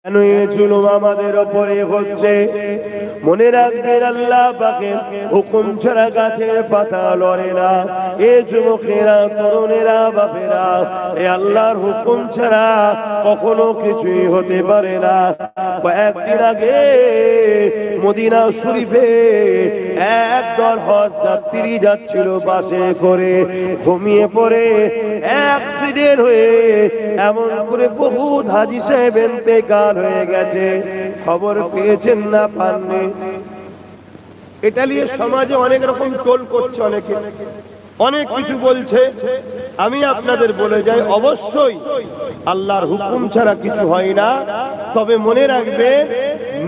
কেন এই জুলুম আমাদের উপরে হচ্ছে? মনে রাখবেন, আল্লাহ পাকের হুকুম ছাড়া গাছের পাতা লড়ে না। এ যুবকেরা, তরুণেরা, বাপেরা, এ আল্লাহর হুকুম ছাড়া কখনো কিছুই হতে পারে না। কয়েকদিন আগে মদিনা শরীফে একদল হজ যাত্রী যাচ্ছিল বাসে করে, ঘুমিয়ে পড়ে অ্যাক্সিডেন্ট হয়ে এমন করে বহু হাজী সাহেব ইন্তেকাল হয়ে গেছে। খবর পেয়েছেন না পাননি? এটা নিয়ে সমাজে অনেক রকম টোল করছে, অনেকে অনেক কিছু বলছে। আমি আপনাদের বলে যাই, অবশ্যই আল্লাহর হুকুম ছাড়া কিছু হয় না। তবে মনে রাখবেন,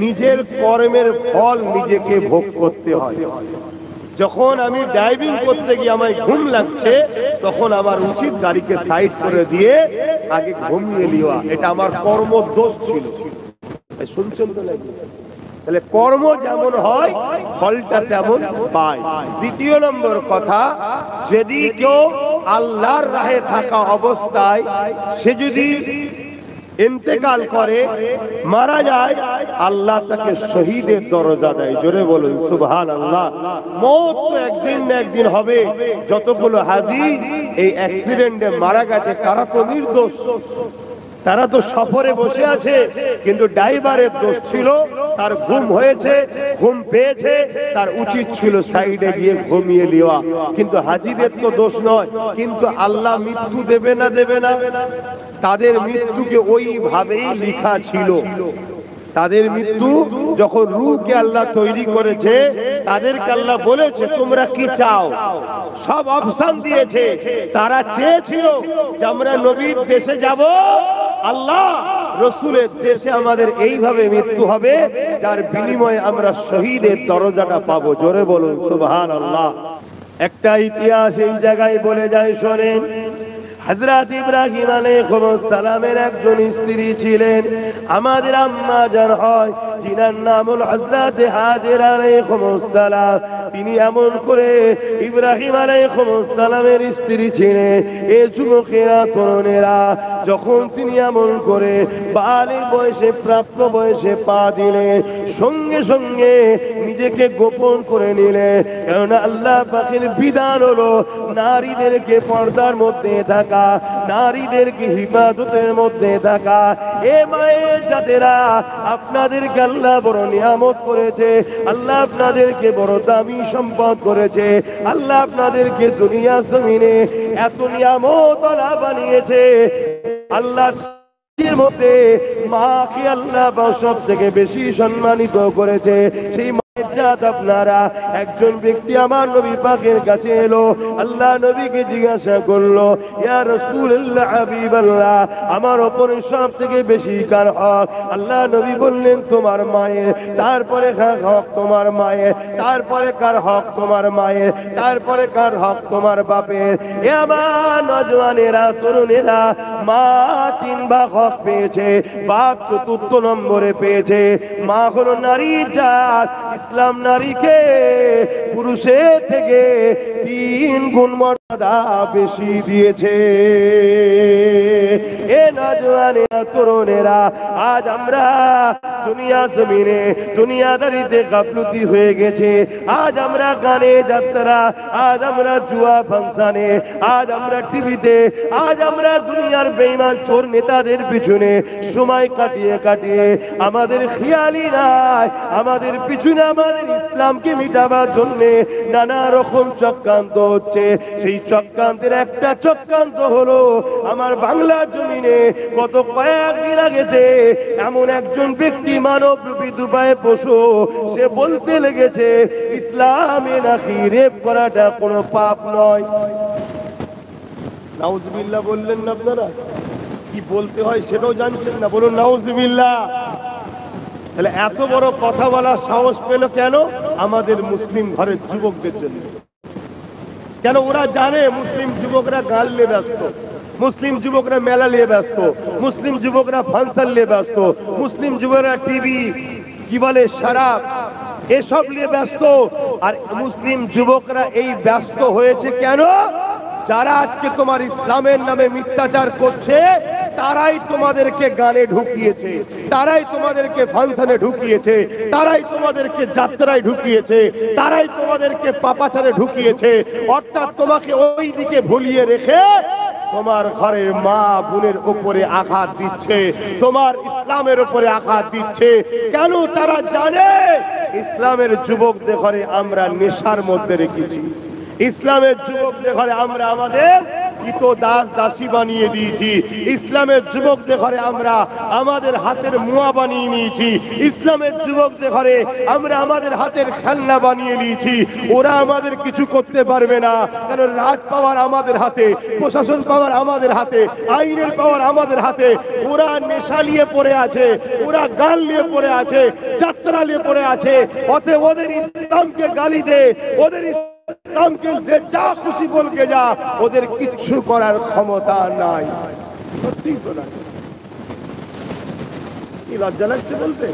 নিজের কর্মের ফল নিজেকে ভোগ করতে হয়। যখন আমি ড্রাইভিং করতে গিয়ে আমায় ঘুম লাগছে, তখন আমার উচিত গাড়িকে সাইড করে দিয়ে আগে ঘুমিয়ে নেওয়া। এটা আমার কর্মদোষ ছিল। শুনছেন তো নাকি? তাহলে কর্ম যেমন হয়, ফলটা তেমন পায়। দ্বিতীয় নম্বর কথা, যদি কেউ আল্লাহর রাহে থাকা অবস্থায় সে যদি ইন্তেকাল করে, মারা যায়, আল্লাহ তাকে শহীদের দরজা দেয়। জোরে বলুন সুবহানাল্লাহ। মওত তো একদিন না একদিন হবে। যতগুলো হাজী এই অ্যাক্সিডেন্টে মারা গেছে, তারা তো নির্দোষ, তারা তো সফরে বসে আছে, কিন্তু ড্রাইভারের দোষ ছিল। তার ঘুম হয়েছে, ঘুম পেয়েছে, তার উচিত ছিল সাইডে গিয়ে ঘুমিয়ে নেওয়া। কিন্তু হাজীদের তো দোষ নয়। কিন্তু আল্লাহ মৃত্যু দেবে না, দেবে না? তাদের মৃত্যুকে ওইভাবেই লেখা ছিল। তাদের মৃত্যু যখন রূহকে আল্লাহ তৈরি করেছে, তাদেরকে আল্লাহ বলেছে তোমরা কি চাও, সব অপশন দিয়েছে। তারা চেয়েছিল যে আমরা নবীর দেশে যাব, আল্লাহ রসুলের দেশে আমাদের এইভাবে মৃত্যু হবে যার বিনিময়ে আমরা শহীদের দরজাটা পাবো। জোরে বলুন সুবহানাল্লাহ। একটা ইতিহাস এই জায়গায় বলে যায়, শোনেন। হযরত ইব্রাহিম আলাইহিস সালামের একজন স্ত্রী ছিলেন, আমাদের আম্মা জান হয়, যিনার নাম হল হযরত হাজেরা আলাইহিস সালাম। তিনি এমন করে ইব্রাহিম আলাইহিস সালামের স্ত্রী ছিলেন। এই যুবকেরা, তরুণেরা, যখন তিনি এমন করে বালিগ বয়সে, প্রাপ্ত বয়সে পা দিলেন, সঙ্গে সঙ্গে নিজেকে গোপন করে নিলেন। কারণ আল্লাহ পাকের বিধান হলো নারীদেরকে পর্দার মধ্যে থাকা, নারীদেরকে হিফাজতের মধ্যে থাকা। এ মায়ের জাতেরা, আপনাদেরকে আল্লাহ বড় নিয়ামত করেছে, আল্লাহ আপনাদেরকে বড় দামি সম্পদ করেছে, আল্লাহ আপনাদেরকে দুনিয়া জমিনে এত নিয়ামত আল্লাহ বানিয়েছে। আল্লাহ মধ্যে মাকে আল্লাহ সব থেকে বেশি সম্মানিত করেছে। সেই আপনারা, একজন ব্যক্তি আমার নবী পাকের কাছে এলো, আল্লাহ নবীকে জিজ্ঞাসা করলো, ইয়া রাসূলুল্লাহ, হাবিবাল্লাহ, আমার উপরে সব থেকে বেশি কার হক? আল্লাহ নবী বললেন তোমার মায়ের। তারপরে কার হক? তোমার মায়ের। তারপরে কার হক? তোমার মায়ের। তারপরে কার হক? তোমার বাপের। এ আমার নওজওয়ানেরা, তরুণেরা, মা 3 ভাগ হক পেয়েছে, বাপ 4র্থ নম্বরে পেয়েছে। মা হলো নারীর জাত। ইসলাম নারীকে পুরুষের থেকে 3 গুণ মর্যাদা বেশি দিয়েছে। এ নওজওয়ানেরা, তরুণেরা, আজ আমরা দুনিয়া জমিনে দুনিয়াদারিতে গাফলতি হয়ে গেছে। আজ আমরা গানে যাত্রা, আজ আমরা জুয়া ফাংশনে, আজ আমরা টিভিতে, আজ আমরা দুনিয়ার বেঈমান চোর নেতাদের পিছনে সময় কাটিয়ে কাটিয়ে আমাদের খেয়ালই নাই, আমাদের পিছনে আমাদের ইসলামকে মিটাবার জন্য নানা রকম চক্রান্ত হচ্ছে। সেই চক্রান্তের একটা চক্রান্ত হলো, আমার বাংলা জমিনে গত কয়েকদিন আগেতে এমন একজন ব্যক্তি, মানব রূপী দুবাইয়ে পশু, সে বলতে লেগেছে ইসলামে নাকি রেপ করাটা কোনো পাপ নয়। নাউজুবিল্লাহ বললেন না? আপনারা কি বলতে হয় সেটাও জানছেন না? বলুন নাউজুবিল্লাহ। তাহলে এত বড় কথা বলার সাহস পেল কেন? আমাদের মুসলিম ঘরের যুবকদের জন্য। কেন? ওরা জানে মুসলিম যুবকরা গান নিয়ে ব্যস্ত, মুসলিম যুবকরা মেলা নিয়ে ব্যস্ত, মুসলিম যুবকরা ফাংশন নিয়ে ব্যস্ত, মুসলিম যুবকরা টিভি, কি বলে, শরাব, এসব নিয়ে ব্যস্ত। আর মুসলিম যুবকরা এই ব্যস্ত হয়েছে কেন? যারা আজকে তোমার ইসলামের নামে মিথ্যাচার করছে, তারাই তোমাদেরকে গানে ঢুকিয়েছে, তারাই তোমাদেরকে ফাংশনে ঢুকিয়েছে, তারাই তোমাদেরকে যাত্রায় ঢুকিয়েছে, তারাই তোমাদেরকে পাপাচারে ঢুকিয়েছে। অর্থাৎ তোমাকে ওই দিকে ভুলিয়ে রেখে তোমার ঘরের মা বোনের উপরে আঘাত দিচ্ছে, তোমার ইসলামের উপরে আঘাত দিচ্ছে। কেন? তারা জানে ইসলামের যুবকদের ঘরে আমরা নেশার মধ্যে রেখেছি, ইসলামের যুবকদের ঘরে আমরা আমাদের দাস দাসী বানিয়ে দিয়েছি, ইসলামের যুবকদের ঘরে আমরা আমাদের হাতের মুয়া বানিয়ে নিয়েছি, ইসলামের যুবকদের ঘরে আমরা আমাদের হাতের খেলনা বানিয়ে নিয়েছি। ওরা আমাদের কিছু করতে পারবে না, কারণ রাজ পাওয়ার আমাদের হাতে, প্রশাসন পাওয়ার আমাদের হাতে, আইনের পাওয়ার আমাদের হাতে। ওরা নেশা নিয়ে পড়ে আছে, ওরা গান নিয়ে পড়ে আছে, যাত্রা নিয়ে পড়ে আছে। অতএব ওদের ইসলামকে গালি দে, ওদের ইসলামকে যা খুশি বলকে যা, ওদের কিচ্ছু করার ক্ষমতা নাই। সত্যি তো না? কি লজ্জা লাগছে বলতে?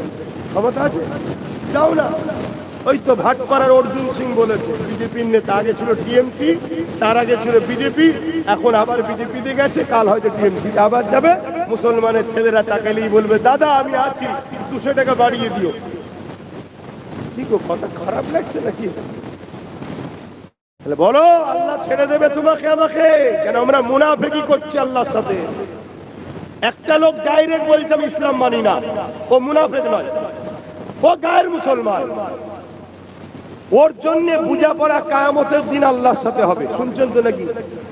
ক্ষমতা আছে? যাও না। ওই তো ভাটপাড়ার অর্জুন সিং বলেছে, বিজেপির নেতা, আগে ছিল টিএমসি, তার আগে ছিল বিজেপি, এখন আবার বিজেপিতে গেছে, কাল হয়তো টিএমসি আবার যাবে। মুসলমানের ছেলেরা তাকালেই বলবে দাদা আমি আছি, 200 টাকা বাড়িয়ে দিও। কি গো, কথা খারাপ লাগছে নাকি? বলো আল্লাহ ছেড়ে দেবে তোমাকে আমাকে? কেন আমরা মুনাফিকি করছি আল্লাহর সাথে? একটা লোক ডাইরেক্ট বলছে আমি ইসলাম মানি না, ও মুনাফিক নয়, ও গায়ের মুসলমান। ওর জন্য বুঝা পড়া কিয়ামতের দিন আল্লাহর সাথে হবে, শুনছেন তো নাকি?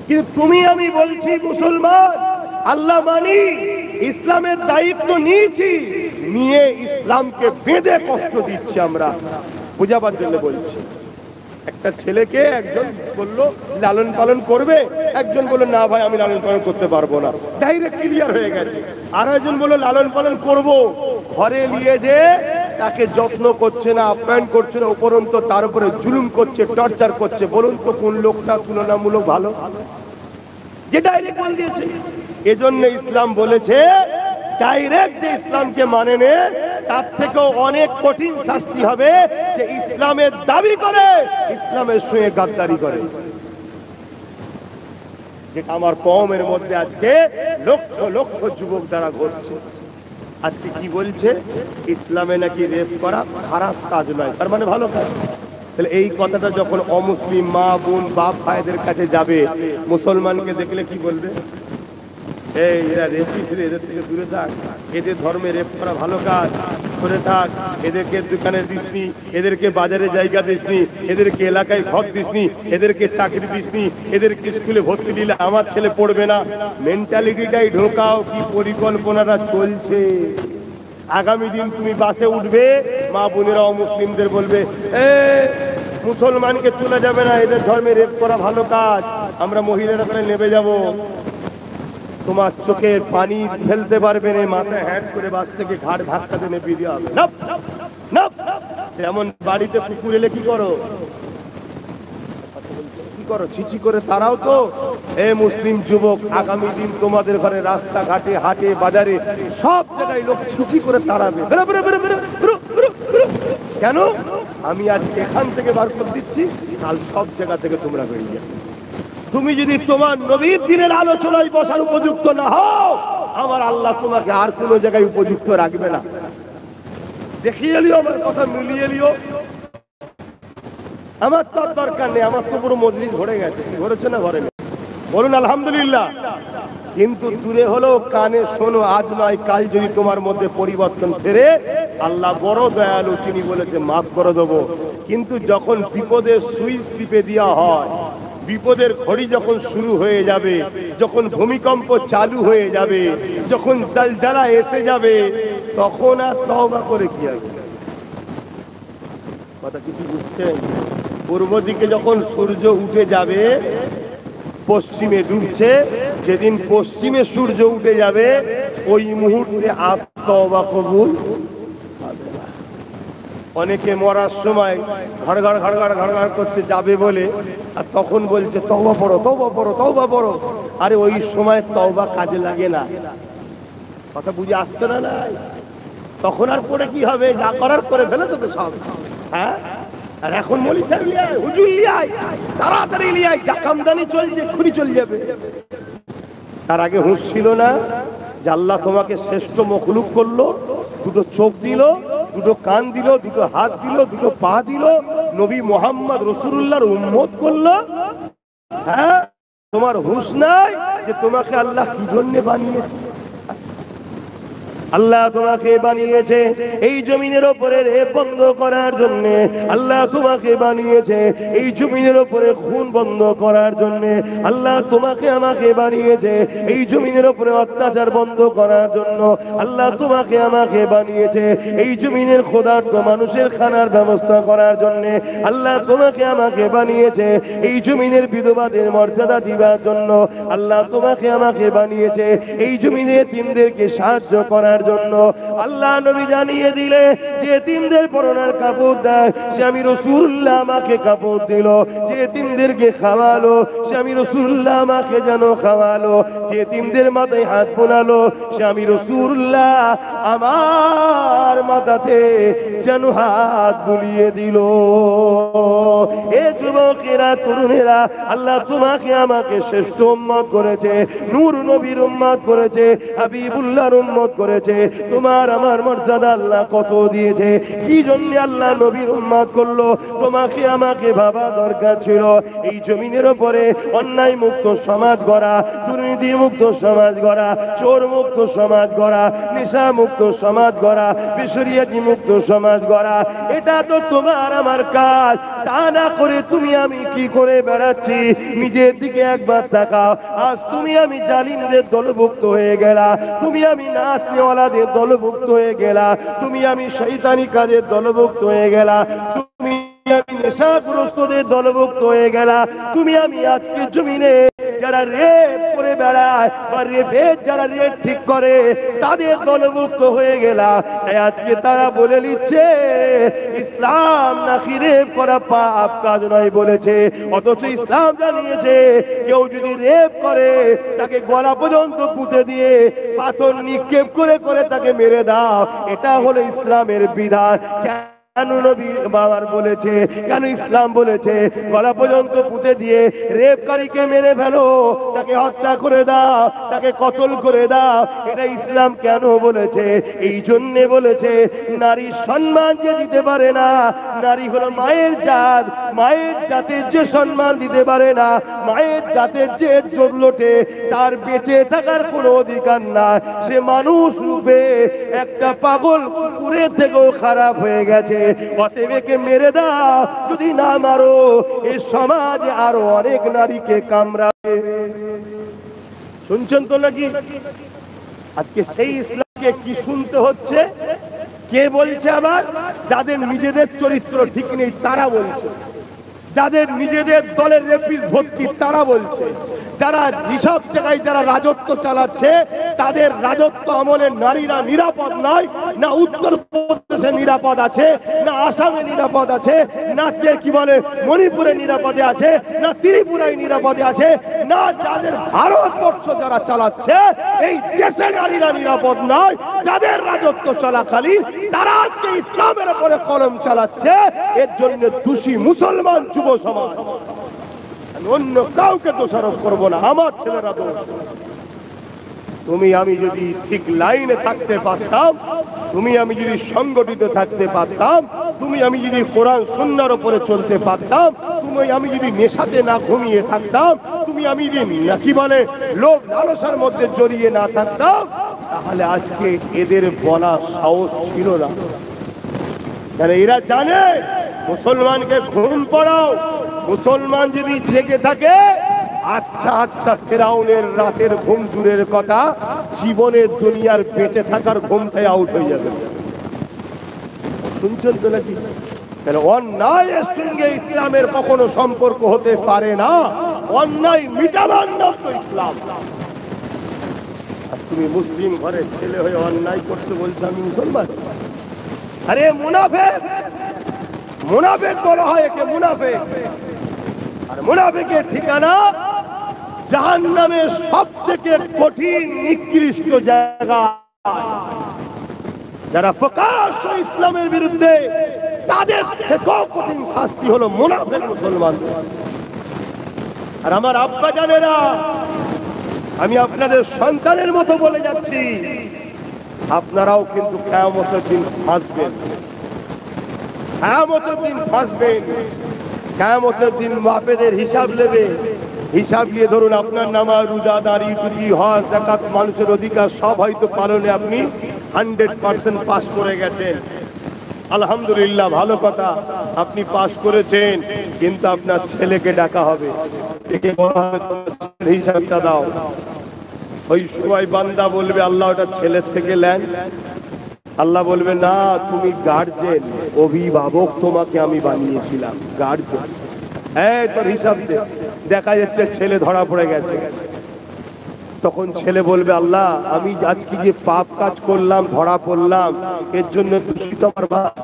কিন্তু তুমি আমি বলছি মুসলমান, আল্লাহ মানি, ইসলামের দায়িত্ব নিয়েছি, নিয়ে ইসলামকে বেঁধে কষ্ট দিচ্ছি আমরা, বুঝাবার জন্য বলছি। একটা ছেলেকে একজন বললো লালন পালন করবে, একজন বললো না ভাই আমি লালন পালন করতে পারবো না, ডাইরেক্ট ক্লিয়ার হয়ে গেছে। আর একজন বললো লালন পালন করব, ঘরে নিয়ে যে তাকে যত্ন করছে না, আপ্যায়ন করছে না, উপরন্ত তার উপরে জুলুম করছে, টর্চার করছে। বলুন তো কোন লোকটা তুলনামূলক ভালো? যে ডাইরেক্ট বল দিয়েছে। এজন্য ইসলাম বলেছে ডাইরেক্ট যে ইসলামকে মানে নে, তার থেকেও অনেক কঠিন শাস্তি হবে যে ইসলামের দাবি করে ইসলামের সঙ্গে গাদ্দারি করে, যেটা আমার কওমের মধ্যে আজকে লক্ষ লক্ষ যুবক দ্বারা ঘটছে। আজকে কি বলছে? ইসলামে নাকি রেপ করা খারাপ কাজ নয়, তার মানে ভালো কাজ। তাহলে এই কথাটা যখন অমুসলিম মা বোন বাপ ভাইদের কাছে যাবে, মুসলমানকে দেখলে কি বলবে? এই এরা রেপিস্ট রে, এদের থেকে দূরে থাক, এদের ধর্মে রেপ করা ভালো কাজ, করে থাক, এদেরকে দোকানে দিসনি, এদেরকে বাজারে জায়গা দিসনি, এদেরকে এলাকায় ঘর দিসনি, এদেরকে চাকরি দিসনি, এদেরকে স্কুলে ভর্তি দিলে আমার ছেলে পড়বে না। মেন্টালিটিটাই ঢোকাও। কি পরিকল্পনাটা চলছে? আগামী দিন তুমি বাসে উঠবে, মা বোনেরা অমুসলিমদের বলবে এ মুসলমানকে তোলা যাবে না, এদের ধর্মে রেপ করা ভালো কাজ, আমরা মহিলারা করে নেমে যাব। তোমার চোখের পানি ফেলতে পারবে না, মাথায় হ্যাট করে বাস থেকে ঘাড় ধাক্কা দিয়ে নেমে দিয়ে হবে। যেমন বাড়িতে কুকুর এলে কি করো? কি করো? ছিচি করে তারাও তো। এ মুসলিম যুবক, আগামী দিন তোমাদের ঘরে রাস্তাঘাটে হাটে বাজারে সব জায়গায় লোক ছিচি করে তাড়াবে। কেন? আমি আজ এখান থেকে বার করে দিচ্ছি, কাল সব জায়গা থেকে তোমরা বেরিয়ে যাবে। তুমি যদি তোমার নবীর দিনের আলোচনায় বসার উপযুক্ত না হও, আমার আল্লাহ তোমাকে আর কোনো জায়গায় উপযুক্ত রাখবে না। দেখিয়ে এলিও, আমার কথা মিলিয়ে এলিও। আমার তো দরকার নেই, আমার তো পুরো মজলিস ভরে গেছে। ভরেছে না ভরে? বলুন আলহামদুলিল্লাহ। কিন্তু দূরে হলো, কানে শোনো, আজ নয় কাল যদি তোমার মধ্যে পরিবর্তন ফেরে, আল্লাহ বড় দয়ালু, তিনি বলেছে মাফ করে দেবো। কিন্তু যখন বিপদের সুইচ টিপে দেওয়া হয়, বিপদের ঘড়ি যখন শুরু হয়ে যাবে, যখন ভূমিকম্প চালু হয়ে যাবে, যখন জালজালা এসে যাবে, তখন আর তওবা করে কি হবে? কথা কিছু বুঝছেন? পূর্ব দিকে যখন সূর্য উঠে যাবে, পশ্চিমে ডুবছে, যেদিন পশ্চিমে সূর্য উঠে যাবে, ওই মুহূর্তে আর তওবা কবুল হবে না। অনেকে মরার সময় ঘড়ঘড় ঘড়ঘড় ঘড়ঘড় করছে যাবে বলে, আর তখন বলছে তওবা পড়ো, তওবা পড়ো, তওবা পড়ো। আরে ওই সময় তওবা কাজে লাগে না। কথা বুঝে আসছে না? নাই তখন আর পড়ে কি হবে? যা করার করে ফেলেছো তো সব। হ্যাঁ, আর এখন মলি সাহেব লিয়ায়, হুজুর লিয়ায়, তাড়াতাড়ি লিয়ায়, জাকামদানি চলছে, এক্ষুনি চলে যাবে। তার আগে হুঁশ ছিল না? যে আল্লাহ তোমাকে শ্রেষ্ঠ মখলুক করলো, দুটো চোখ দিল, দুটো কান দিল, দুটো হাত দিল, দুটো পা দিল, নবী মোহাম্মদ রাসূলুল্লাহর উম্মত করলো। হ্যাঁ, তোমার হুঁশ নাই যে তোমাকে আল্লাহ কি জন্য বানিয়েছে? আল্লাহ তোমাকে বানিয়েছে এই জমিনের উপরে রেপ বন্ধ করার জন্য। আল্লাহ তোমাকে বানিয়েছে এই জমিনের উপরে খুন বন্ধ করার জন্য। আল্লাহ তোমাকে আমাকে বানিয়েছে এই জমিনের উপরে অত্যাচার বন্ধ করার জন্য। আল্লাহ তোমাকে আমাকে বানিয়েছে এই জমিনের ক্ষুধার্ত মানুষের খানার ব্যবস্থা করার জন্য। আল্লাহ তোমাকে আমাকে বানিয়েছে এই জমিনের বিধবাদের মর্যাদা দিবার জন্য। আল্লাহ তোমাকে আমাকে বানিয়েছে এই জমিনে এতিমদেরকে সাহায্য করার জন্য। আল্লাহ নবী জানিয়ে দিলে যে এতিমদের পরনার কাপড় দেয় সে আমি রাসূলুল্লাহ আমাকে কাপড় দিল। যে এতিমদেরকে খাওয়ালো সে আমি রাসূলুল্লাহ আমাকে যেন খাওয়ালো। যে এতিমদের মাথায় হাত বোলালো সে আমি রাসূলুল্লাহ আমার মাথাতে যেন হাত বুলিয়ে দিল। এ যুবকেরা, তরুণেরা, আল্লাহ তোমাকে আমাকে শ্রেষ্ঠ উম্মত করেছে, নূর নবীর উম্মত করেছে, হাবিবুল্লাহর উম্মত করেছে। তোমার আমার মর্যাদা আল্লাহ কত দিয়েছে, কি জন্য আল্লাহ নবীর উম্মত করলো তোমাকে আমাকে ভাবা দরকার ছিল। এই জমিনের উপরে অন্যায় মুক্ত সমাজ গড়া, দুর্নীতি মুক্ত সমাজ গড়া, চোর মুক্ত সমাজ গড়া, নেশা মুক্ত সমাজ গড়া, বেশরিয়াতি মুক্ত সমাজ গড়া, এটা তো তোমার আমার কাজ। তা না করে তুমি আমি কি করে বেড়াচ্ছি? নিজের দিকে একবার তাকাও। আজ তুমি আমি জালিমদের দলভুক্ত হয়ে গেলা, তুমি আমি নাচনেওয়ালাদের দলভুক্ত হয়ে গেলা, তুমি আমি শয়তানি কাজের দলভুক্ত হয়ে গেলা, তুমি আমি নেশাগ্রস্তদের দলভুক্ত হয়ে গেলা, তুমি আমি আজকে জমিনে যারা রেপ করে বেড়ায় বা রেপের যারা রেপ ঠিক করে তাদের দলভুক্ত হয়ে গেলা। তাই আজকে তারা বলে নিচ্ছে ইসলাম নাকি রেপ করা পাপ কাজ নয় বলেছে, অথচ ইসলাম জানিয়েছে কেউ যদি রেপ করে তাকে গলা পর্যন্ত পুঁতে দিয়ে পাথর নিক্ষেপ করে করে তাকে মেরে দাও। এটা হলো ইসলামের বিধান। কেন নবী বাবার বলেছে, কেন ইসলাম বলেছে গলা পর্যন্ত পুঁতে দিয়ে রেপকারীকে মেরে ফেলো, তাকে হত্যা করে দাও, তাকে কতল করে দাও? এটা ইসলাম কেন বলেছে? এই জন্য বলেছে নারীর সম্মান যে দিতে পারে না, নারী হলো মায়ের জাত, মায়ের জাতের যে সম্মান দিতে পারে না, মায়ের জাতের যে ইজ্জত লোটে, তার বেঁচে থাকার কোনো অধিকার না। সে মানুষ রূপে একটা পাগল কুকুরের থেকেও খারাপ হয়ে গেছে। অতএব একে মেরে দাও, যদি না মারো এই সমাজে আরো অনেক নারীকে কামড়াবে। শুনছেন তো নাকি? আজকে সেই ইসলামকে কি শুনতে হচ্ছে? কে বলছে? আবার যাদের নিজেদের চরিত্র ঠিক নেই তারা বলছে, যাদের নিজেদের দলের রেপিস ভর্তি তারা বলছে, যারা যেসব জায়গায় যারা রাজত্ব চালাচ্ছে তাদের রাজত্ব আমলে নারীরা নিরাপদ নয়। না উত্তর প্রদেশে নিরাপদ আছে, না আসামে নিরাপদ আছে, না কি বলে মণিপুরে নিরাপদে আছে, না ত্রিপুরায় নিরাপদে আছে, না যাদের ভারতবর্ষ যারা চালাচ্ছে এই দেশে নারীরা নিরাপদ নয়। যাদের রাজত্ব চলাকালীন তারা আজকে ইসলামের উপরে কলম চালাচ্ছে, এর জন্য দোষী মুসলমান যুব সমাজ। অন্য কাউকে দোষারোপ করবো না, আমার ছেলেরা দোষ। তুমি আমি যদি ঠিক লাইনে থাকতে পারতাম, তুমি আমি যদি সংগঠিত থাকতে পারতাম, তুমি আমি যদি কোরআন সুন্নাহর উপরে চলতে পারতাম, তুমি আমি যদি নেশাতে না ঘুমিয়ে থাকতাম, তুমি আমি যদি কি বলে লোভ লালসার মধ্যে জড়িয়ে না থাকতাম, তাহলে আজকে এদের বলা সাহস ছিল না। কারণ এরা জানে মুসলমানকে ঘুম পড়াও, মুসলমান যদি জেগে থাকে, আচ্ছা আচ্ছা ফেরাউনের রাতের ঘুম দূরের কথা, জীবনের দুনিয়ার বেঁচে থাকার ঘুমটাই আউট হয়ে যাবে। শুনছেন তো নাকি? অন্যায়ের সঙ্গে ইসলামের কখনো সম্পর্ক হতে পারে না। অন্যায় মিটাবার নাম তো ইসলাম। আর তুমি মুসলিম ঘরের ছেলে হয়ে অন্যায় করতে বলছো আমি মুসলমান? আরে মুনাফিক, মুনাফিক বলা হয় একে, মুনাফিক। আর মুনাফিকের ঠিকানা জাহান্নামের সবথেকে কঠিন নিকৃষ্ট জায়গা। যারা প্রকাশ্য ইসলামের বিরুদ্ধে, তাদের থেকেও কঠিন শাস্তি হলো মুনাফিক মুসলমান। আর আমার আব্বা জানেরা, আমি আপনাদের সন্তানের মতো বলে যাচ্ছি, আপনারাও কিন্তু কিয়ামতের দিন ফাঁসবেন। কিয়ামতের দিন ফাঁসবেন। কিয়ামতের দিন বাপেদের হিসাব নেবে। হিসাব নিয়ে ধরুন আপনার নামাজ, রোজা, দাড়ি, টুপি, হজ, যাকাত, মানুষের অধিকার সব হয়তো পালনে আপনি 100% পাস করে গেছেন। আলহামদুলিল্লাহ, ভালো কথা, আপনি পাস করেছেন। কিন্তু আপনার ছেলেকে ডাকা হবে, ডেকে বলা হবে তোমার হিসাবটা দাও। ওই সময় বান্দা বলবে আল্লাহ ওটা ছেলের থেকে নেন। আল্লাহ বলবে না, তুমি গার্জেন, অভিভাবক তোমাকে আমি বানিয়েছিলাম, গার্জেন। এই তোর হিসাব দে। দেখা যাচ্ছে ছেলে ধরা পড়ে গেছে। তখন ছেলে বলবে আল্লাহ আমি আজকে যে পাপ কাজ করলাম, ধরা পড়লাম, এর জন্য দোষী আমার বাপ।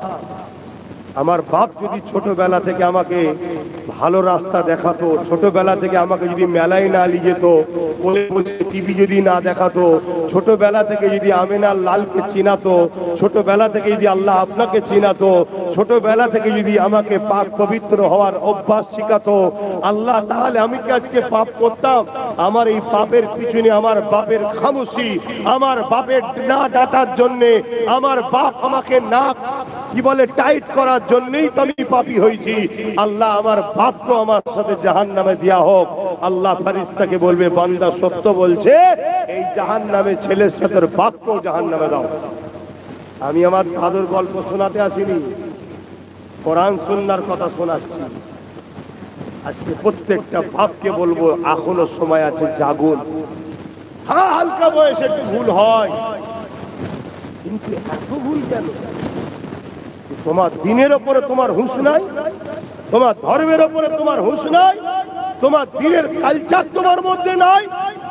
আমার বাপ যদি ছোটবেলা থেকে আমাকে ভালো রাস্তা দেখাতো, ছোটবেলা থেকে আমাকে যদি মেলায় না নিয়ে যেত, টিভি যদি না দেখাতো, ছোটবেলা থেকে যদি আমিনার লালকে চিনাতো, ছোটবেলা থেকে যদি আল্লাহ আপনাকে চিনাতো, ছোটবেলা থেকে যদি আমাকে পাক পবিত্র হওয়ার অভ্যাস শিখাতো আল্লাহ, তাহলে আমি কি আজকে পাপ করতাম? আমার এই পাপের পিছনে আমার বাপের খামোশি, আমার বাপের না ডাটার জন্যে, আমার বাপ আমাকে না কি বলে টাইট করার জন্যই তো আমি পাপী হয়েছি। আল্লাহ আমার বাপকে আমার সাথে জাহান্নামে দেয়া হোক। আল্লাহ ফেরেশতাকে বলবে বান্দা সত্য বলছে, এই জাহান্নামে ছেলের সাথে বাপকেও জাহান্নামে দাও। আমি আমার দাদুর গল্প শোনাতে আসিনি, কোরআন সুন্নাহর কথা শোনাচ্ছি। আজকে প্রত্যেকটা বাপকে বলবো এখনো সময় আছে, জাগুন। হ্যাঁ, হালকা বয়সে একটু ভুল হয়, কিন্তু এত ভুল কেন? তোমার দিনের ওপরে তোমার হুঁশ নাই, তোমার ধর্মের ওপরে তোমার হুঁশ নাই, তোমার দিনের কালচার তোমার মধ্যে নাই।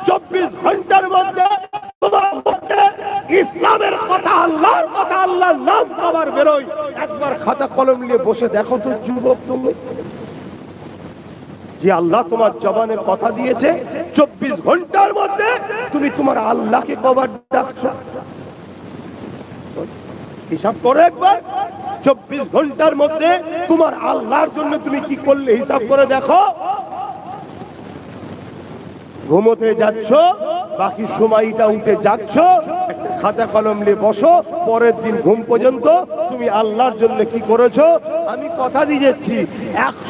24 ঘন্টার মধ্যে তোমার মধ্যে ইসলামের কথা, আল্লাহর কথা, আল্লাহর নাম আবার বেরোয়। একবার খাতা কলম নিয়ে বসে দেখো তো যুবক, তুমি যে আল্লাহ তোমার জবানে কথা দিয়েছে, 24 ঘন্টার মধ্যে তুমি তোমার আল্লাহকে কবার ডাকছো? হিসাব করে একবার, 24 ঘন্টার মধ্যে তোমার আল্লাহর জন্য তুমি কি করলে হিসাব করে দেখো। ঘুমোতে যাচ্ছ, বাকি সময়টা উঠে যাচ্ছ, একটা খাতা কলম নিয়ে বসো, পরের দিন ঘুম পর্যন্ত তুমি আল্লাহর জন্য কি করেছো? আমি কথা দিয়ে যাচ্ছি,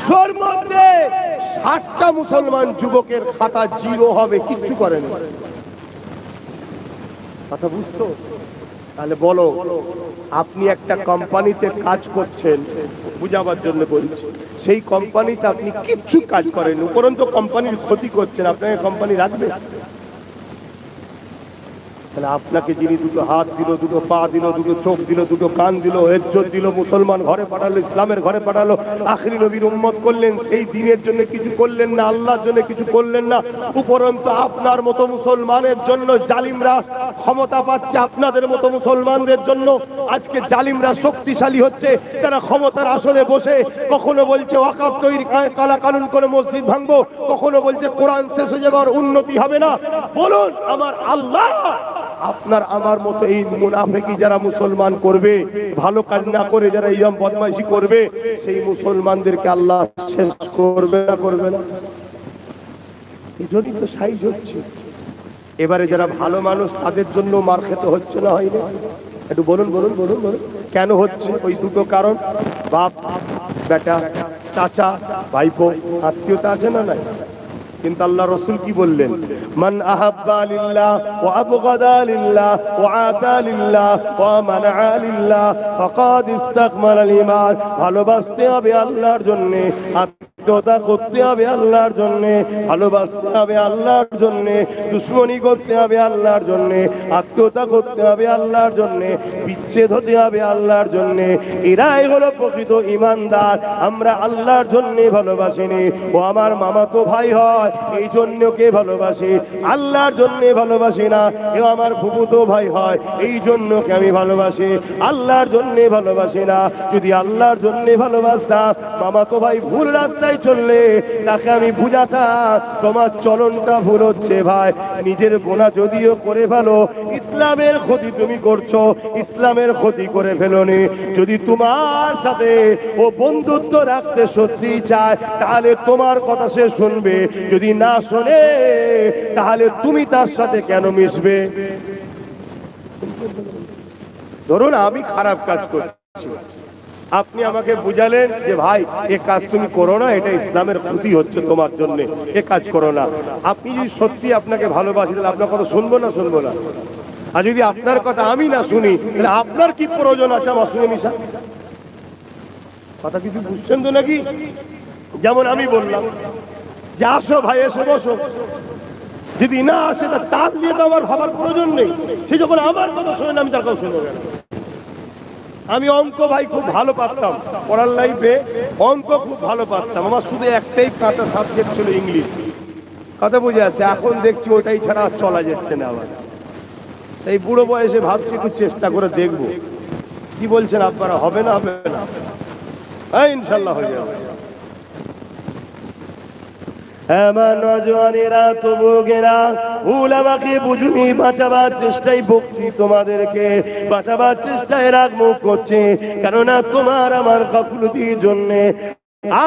100-র মধ্যে 60টা মুসলমান যুবকের খাতা জিরো হবে, কিচ্ছু করেনি। কথা বুঝছো? তাহলে বলো, আপনি একটা কোম্পানিতে কাজ করছেন, বুঝাবার জন্য বলছি, সেই কোম্পানিতে আপনি কিচ্ছু কাজ করেন, উপরন্তু কোম্পানির ক্ষতি করছেন, আপনাকে কোম্পানি রাখবে? তাহলে আপনাকে যিনি দুটো হাত দিল, দুটো পা দিল, দুটো চোখ দিল, দুটো কান দিল, ইজ্জত দিল, মুসলমান ঘরে পাঠালো, ইসলামের ঘরে পাঠালো, আখিরি নবীর উম্মত করলেন, সেই দিনের জন্য কিছু করলেন না, আল্লাহর জন্য কিছু করলেন না, উপরন্তু আপনার মতো মুসলমানের জন্য জালিমরা ক্ষমতা পাচ্ছে, আপনাদের মতো মুসলমানদের জন্য আজকে জালিমরা শক্তিশালী হচ্ছে। তারা ক্ষমতার আসনে বসে কখনো বলছে ওয়াকফ তৈরি কালা কানুন করে মসজিদ ভাঙবো, কখনো বলছে কোরআন শেষ হয়ে যাবার উন্নতি হবে না। বলুন আমার আল্লাহ আপনার আমার মতো এই মুনাফিকি যারা মুসলমান করবে, ভালো কাজ না করে যারা ইয়ম বদমাইশি করবে, সেই মুসলমানদেরকে আল্লাহ শেষ করবে না, করবে না? এজন্যই তো সাইজ হচ্ছে। এবারে যারা ভালো মানুষ তাদের জন্য মার খেতে হচ্ছে না, হয়নি? একটু বলুন বলুন বলুন বলুন, কেন হচ্ছে? ওই দুটো কারণ, বাপ বেটা, চাচা ভাইপো, আত্মীয়তা আছে না নাই? কিন্তু আল্লাহ রাসূল কি বললেন? মান আহাব্বা লিল্লাহ ওয়া আবগাদা লিল্লাহ ওয়া আতা লিল্লাহ ওয়া মানআ লিল্লাহ ফাকাদ ইসতাকমালাল ঈমান। ভালোবাসতে হবে আল্লাহর জন্য, আত্মীয়তা করতে হবে আল্লাহর জন্য, ভালোবাসতে হবে আল্লাহর জন্য, দুশমনি করতে হবে আল্লাহর জন্য, আত্মীয়তা করতে হবে আল্লাহর জন্য, বিচ্ছেদ হতে হবে আল্লাহর জন্য। এরাই হলো প্রকৃত ঈমানদার। আমরা আল্লাহর জন্য ভালোবাসিনি। ও আমার মামাতো ভাই হয় এই জন্য কে ভালোবাসি, আল্লাহর জন্য ভালোবাসি না। এ আমার ফুফুতো ভাই হয় এই জন্য কে আমি ভালোবাসি, আল্লাহর জন্য ভালোবাসি না। যদি আল্লাহর জন্য ভালোবাসতাম, মামাতো ভাই ভুল রাস্তায় রাস্তায় চললে তাকে আমি বুঝাতাম তোমার চলনটা ভুল হচ্ছে ভাই, নিজের গুনাহ যদিও করে ফেলো, ইসলামের ক্ষতি তুমি করছো, ইসলামের ক্ষতি করে ফেলোনি। যদি তোমার সাথে ও বন্ধুত্ব রাখতে সত্যি চায় তাহলে তোমার কথা সে শুনবে, যদি না শোনে তাহলে তুমি তার সাথে কেন মিশবে? ধরুন আমি খারাপ কাজ করছি, আপনি আমাকে বুঝালেন যে ভাই এ কাজ তুমি করো না, এটা ইসলামের ক্ষতি হচ্ছে তোমার জন্য, এ কাজ করো না। আপনি যদি সত্যি আপনাকে ভালোবাসি তাহলে আপনার কথা শুনবো না শুনবো না? আর যদি আপনার কথা আমি না শুনি তাহলে আপনার কি প্রয়োজন আছে আমার সঙ্গে মিশা? কথা কিছু বুঝছেন তো নাকি? যেমন আমি বললাম যে আসো ভাই এসে বসো, যদি না আসে তার নিয়ে তো আমার ভাবার প্রয়োজন নেই, সে যখন আমার কথা শোনে না আমি তার কথা শুনবো কেন? আমি অঙ্ক ভাই খুব ভালো পারতাম, পড়ার লাইফে অঙ্ক খুব ভালো পারতাম, আমার শুধু একটাই কাঁচা সাবজেক্ট ছিল ইংলিশ। কথা বুঝে আসছে, এখন দেখছি ওটাই ছাড়া চলা যাচ্ছে না আমার। এই বুড়ো বয়সে ভাবছি একটু চেষ্টা করে দেখবো। কি বলছেন আপনারা, হবে না? হবে না? হ্যাঁ ইনশাল্লাহ হয়ে যাবে। আমার নজওয়ানেরা তবুগেরা উলামাকে বুঝুনি, বাঁচাবার চেষ্টায় বকছি, তোমাদেরকে বাঁচাবার চেষ্টায় রাগ মুখ করছে, কেননা তোমার আমার গাফলতির জন্যে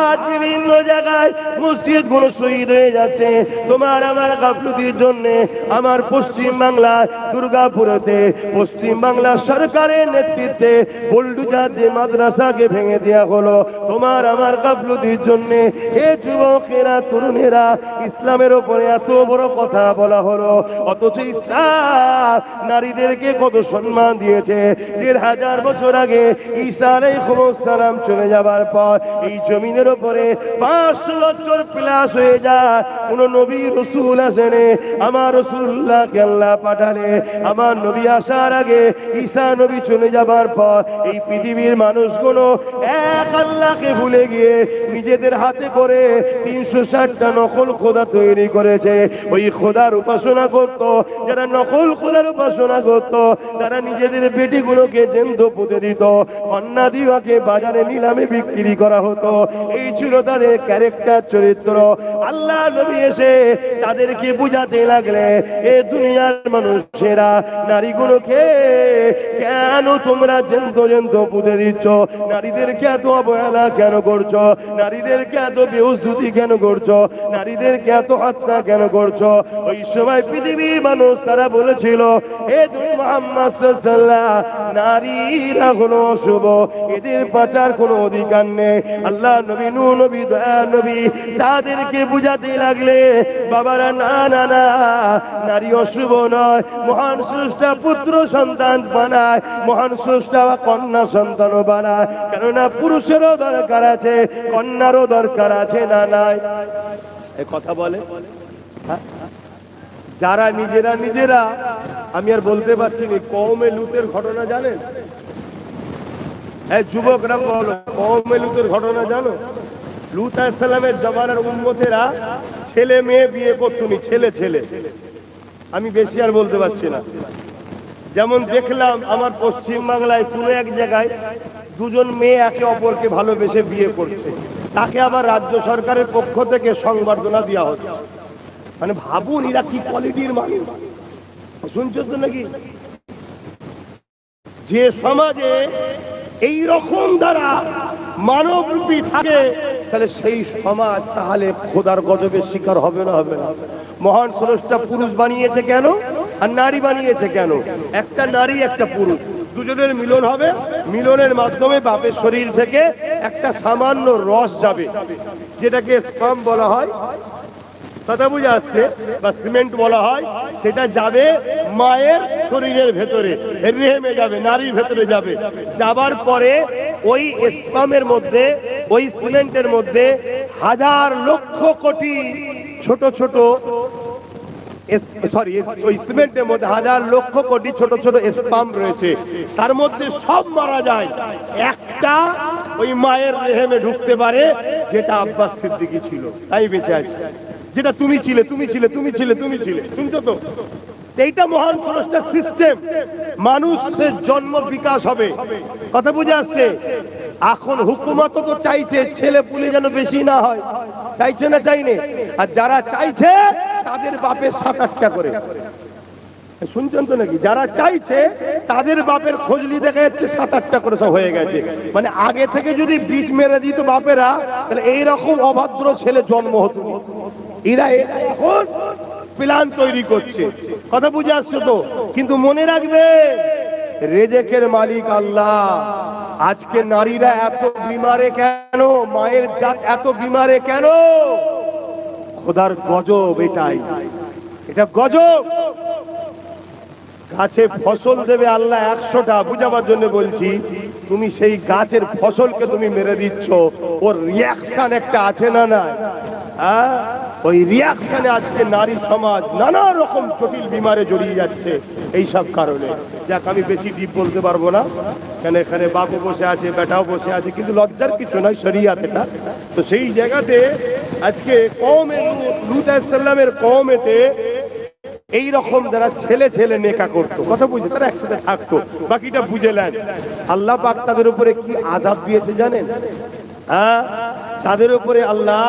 আজ বিভিন্ন জায়গায় মসজিদ গুলো শহীদ হয়ে যাচ্ছে তোমার আমার গাফলতির জন্য। আমার পশ্চিম বাংলায় দুর্গাপুরেতে পশ্চিম বাংলা সরকারের নেতৃত্বে বুলডোজার দিয়ে মাদ্রাসাকে ভেঙে দেওয়া হলো তোমার আমার গাফলতির জন্য। এ যুবকেরা তরুণেরা ইসলামের উপরে এত বড় কথা বলা হলো, অথচ ইসলাম নারীদেরকে কত সম্মান দিয়েছে। ১,৫০০ বছর আগে ঈসা আলাইহিস সালাম চলে যাবার পর এই জমিনের উপরে ৫০০ বছর প্লাস হয়ে যায়, কোন নবী রাসূল আসেনি। আমার রাসূলুল্লাহকে আল্লাহ পাঠালে, আমার নবী আসার আগে ঈসা নবী চলে যাবার পর এই পৃথিবীর মানুষগুলো এক আল্লাহকে ভুলে গিয়ে নিজেদের হাতে করে ৩৬০টা নকল খোদা তৈরি করেছে। ওই খোদার উপাসনা করত যারা, নকল খোদার উপাসনা করত তারা নিজেদের বেটিগুলোকে জ্যান্ত পুঁতে দিত, কন্যা দিওয়াকে বাজারে নিলামে বিক্রি করা হতো। এই ছিল তাদের ক্যারেক্টার, চরিত্র। আল্লাহ নবী এসে তাদেরকে বুঝাতে লাগলে, এ দুনিয়ার মানুষেরা নারীগুলোকে কেন তোমরা জ্যান্ত জ্যান্ত পুঁতে দিচ্ছ? নারীদেরকে এত অবহেলা কেন করছো? নারীদেরকে এত বেহুসুতি কেন করছো? নারীদেরকে এত হত্যা কেন করছো? ওই সময় পৃথিবীর মানুষ তারা বলেছিল, এ তুমি মুহাম্মদ সাল্লাল্লাহু আলাইহি ওয়াসাল্লাম, নারীরা হলো অশুভ, এদের বাঁচার কোনো অধিকার নেই। আল্লাহ নবী, নূহ নবী, দয়া নবী তাদেরকে বুঝাতে লাগলে, বাবারা না না না, নারী অশুভ নয়, মহান স্রষ্টা পুত্র সন্তান বানায়, মহান স্রষ্টা কন্যা সন্তানও বানায়, কেননা পুরুষেরও দরকার আছে, কন্যারও দরকার আছে, না নাই? এ কথা বলে যারা নিজেরা নিজেরা, আমি আর বলতে পারছি না, কওমে লুতের ঘটনা জানেন? হ্যাঁ যুবকরা বলো, কওমে লুতের ঘটনা জানো? লূত আলাইহিস সালামের জমানার উম্মতেরা ছেলে মেয়ে বিয়ে করতুনি, ছেলে ছেলে। আমি বেশি আর বলতে পারছি না। যেমন দেখলাম আমার পশ্চিম বাংলায় কোনো এক জায়গায় দুজন মেয়ে একে অপরকে ভালোবেসে বিয়ে করছে, তাকে আবার রাজ্য সরকারের পক্ষ থেকে সংবর্ধনা দেওয়া হচ্ছে। মানে ভাবুন এরা কি কোয়ালিটির মানুষ, শুনছো তো নাকি? যে সমাজে এই রকম দ্বারা মানবরূপী থাকে, তাহলে সেই সমাজ তাহলে খোদার গজবের শিকার হবে না? হবে না? মহান স্রষ্টা পুরুষ বানিয়েছে কেন আর নারী বানিয়েছে কেন? একটা নারী একটা পুরুষ দুজনের মিলন হবে, মিলনের মাধ্যমে বাপের শরীর থেকে একটা সামান্য রস যাবে, যেটাকে স্পার্ম বলা হয়, কথা বুঝে আসছে, বা সিমেন্ট বলা হয়, সেটা যাবে মায়ের শরীরের ভেতরে, রেহেমে যাবে, নারীর ভেতরে যাবে। যাবার পরে ওই স্পার্মের মধ্যে, ওই সিমেন্টের মধ্যে হাজার লক্ষ কোটি ছোট ছোট, সরি ওই সিমেন্টের মধ্যে হাজার লক্ষ কোটি ছোট ছোট স্পার্ম রয়েছে, তার মধ্যে সব মারা যায়, একটা ওই মায়ের রেহেমে ঢুকতে পারে, যেটা আব্বাস সিদ্দিকী ছিল, তাই বেঁচে আছে। যেটা তুমি ছিলে, তুমি ছিলে, তুমি ছিলে, তুমি ছিলে, শুনছো তো? এইটা মহান স্রষ্টার সিস্টেম। মানুষের জন্ম বিকাশ হবে, কথা বুঝে আসছে? এখন হুকুমত তো চাইছে ছেলে পুলে যেন বেশি না হয়, চাইছে না চাইনে? আর যারা চাইছে তাদের বাপের 7-8টা করে, শুনছেন তো নাকি? যারা চাইছে তাদের বাপের খোঁজলি দেখা যাচ্ছে 7-8টা করে সব হয়ে গেছে। মানে আগে থেকে যদি বীজ মেরে দিত বাপেরা, তাহলে এইরকম অভদ্র ছেলে জন্ম হতো। এরা এখন প্ল্যান তৈরি করছে, কথা বুঝে আসছো তো? কিন্তু মনে রাখবে, রেজেকের মালিক আল্লাহ। আজকে নারীরা এত বিমারে কেন? মায়ের জাত এত বিমারে কেন? খোদার গজব এটাই, এটা গজব। গাছে ফসল দেবে আল্লাহ 100টা, বুঝাবার জন্য বলছি। তুমি সেই গাছের ফসলকে তুমি মেরে দিচ্ছ, ওর রিয়াকশন একটা আছে না না? ওই রিয়াকশনে আজকে নারী সমাজ নানা রকম জটিল বিমারে জড়িয়ে যাচ্ছে এই সব কারণে। যাক, আমি বেশি ডিপ বলতে পারবো না, কেন এখানে বাবু বসে আছে, বেটাও বসে আছে, কিন্তু লজ্জার কিছু নয়, শরিয়াত এটা। তো সেই জায়গাতে আজকে কওমে লূত আলাইহিস সালামের কওমেতে এই রকম যারা ছেলে ছেলে নেকা করতো, কথা বুঝে, তারা একসাথে থাকতো, বাকিটা বুঝেলেন। আল্লাহ পাক তাদের উপরে কি আযাব দিয়েছে জানেন? তাদের উপরে আল্লাহ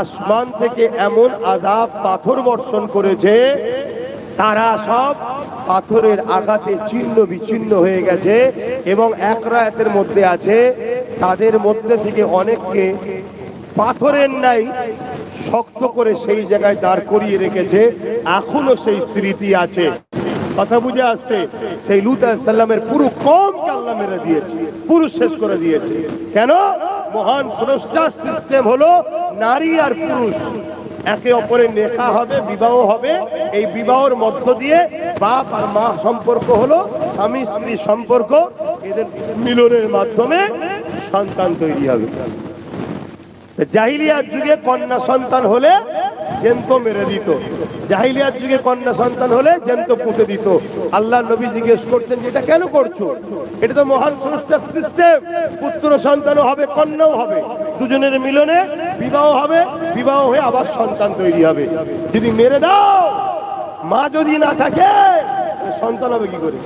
আসমান থেকে এমন আযাব, পাথর বর্ষণ করেছে, তারা সব পাথরের আঘাতে ছিন্ন বিচ্ছিন্ন হয়ে গেছে। এবং এক রায়াতের মধ্যে আছে, তাদের মধ্যে থেকে অনেককে পাথরের নাই শক্ত করে সেই জায়গায় দাঁড় করিয়ে রেখেছে, এখনো সেই স্মৃতি আছে, কথা বুঝে আসছে? সেই লূত আলাইহিস সালামের পুরো কওমকে আল্লাহ মেরে দিয়েছে, পুরো শেষ করে দিয়েছে। কেন? মহান স্রষ্টার সিস্টেম হলো নারী আর পুরুষ একে অপরের নেকা হবে, বিবাহ হবে। এই বিবাহের মধ্য দিয়ে বাপ আর মা সম্পর্ক হলো স্বামী স্ত্রী সম্পর্ক, এদের মিলনের মাধ্যমে সন্তান তৈরি হবে। জাহিলিয়াত যুগে কন্যা সন্তান হলে জ্যান্ত মেরে দিত, জাহিলিয়াত যুগে কন্যা সন্তান হলে জ্যান্ত পুঁতে দিত। আল্লাহ নবী জিজ্ঞেস করছেন, যেটা কেন করছো? এটা তো মহান স্রষ্টার সিস্টেম, পুত্র সন্তানও হবে, কন্যাও হবে, দুজনের মিলনে বিবাহ হবে, বিবাহ হয়ে আবার সন্তান তৈরি হবে। যদি মেরে দাও, মা যদি না থাকে, সন্তান হবে কি করে?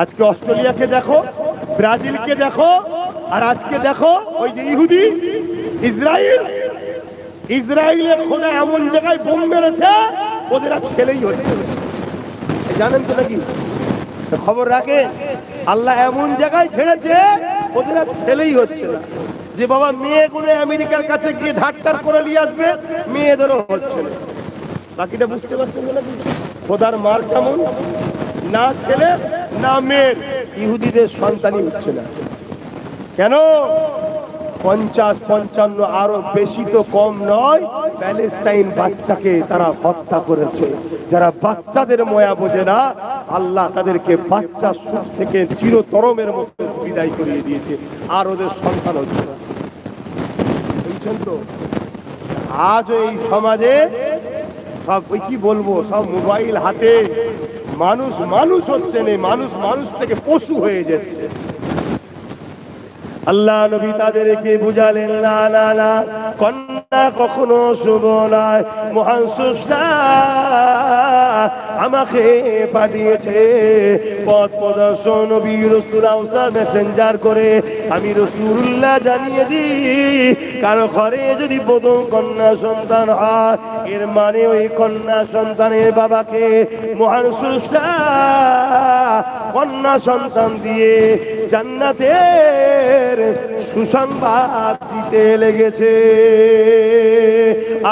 আজকে অস্ট্রেলিয়াকে দেখো, ব্রাজিলকে দেখো, আর আজকে দেখো ওই যে ইহুদি ইসরায়েল, ইসরায়েলের খোদা এমন জায়গায় বোম মেরেছে, ওদের আর ছেলেই হচ্ছে, জানেন তো নাকি? খবর রাখে, আল্লাহ এমন জায়গায় ছেড়েছে, ওদের আর ছেলেই হচ্ছে না। যে বাবা মেয়েগুলো আমেরিকার কাছে গিয়ে ধাক্কার করে নিয়ে আসবে, মেয়েদেরও হচ্ছে না। বাকিটা বুঝতে পারছেন নাকি? খোদার মার কেমন, না ছেলে না মেয়ের, ইহুদিদের সন্তানই হচ্ছে না। কেন? 50-55 আরো বেশি তো কম নয়, প্যালেস্টাইন বাচ্চাকে তারা হত্যা করেছে। যারা বাচ্চাদের ময়া বোঝে না, আল্লাহ তাদেরকে বাচ্চা সুখ থেকে চিরতরমের মতো বিদায় করিয়ে দিয়েছে, আর ওদের সন্তান হচ্ছে না। বুঝছেন তো? আজও এই সমাজে সব ওই কি বলবো, সব মোবাইল হাতে, মানুষ মানুষ হচ্ছে না, মানুষ মানুষ থেকে পশু হয়ে যাচ্ছে। আল্লাহ নবী তাদেরকে বুঝালেন, না না না, কন্যা কখনো শুভ নয়। মহান স্রষ্টা আমাকে পাঠিয়েছে পথ প্রদর্শন, নবী রাসূল মেসেঞ্জার করে। আমি রাসূলুল্লাহ জানিয়ে দিই, কারো ঘরে যদি প্রথম কন্যা সন্তান হয়, এর মানে ওই কন্যা সন্তানের বাবাকে মহান স্রষ্টা কন্যা সন্তান দিয়ে জান্নাতের সুসংবাদ দিতে লেগেছে।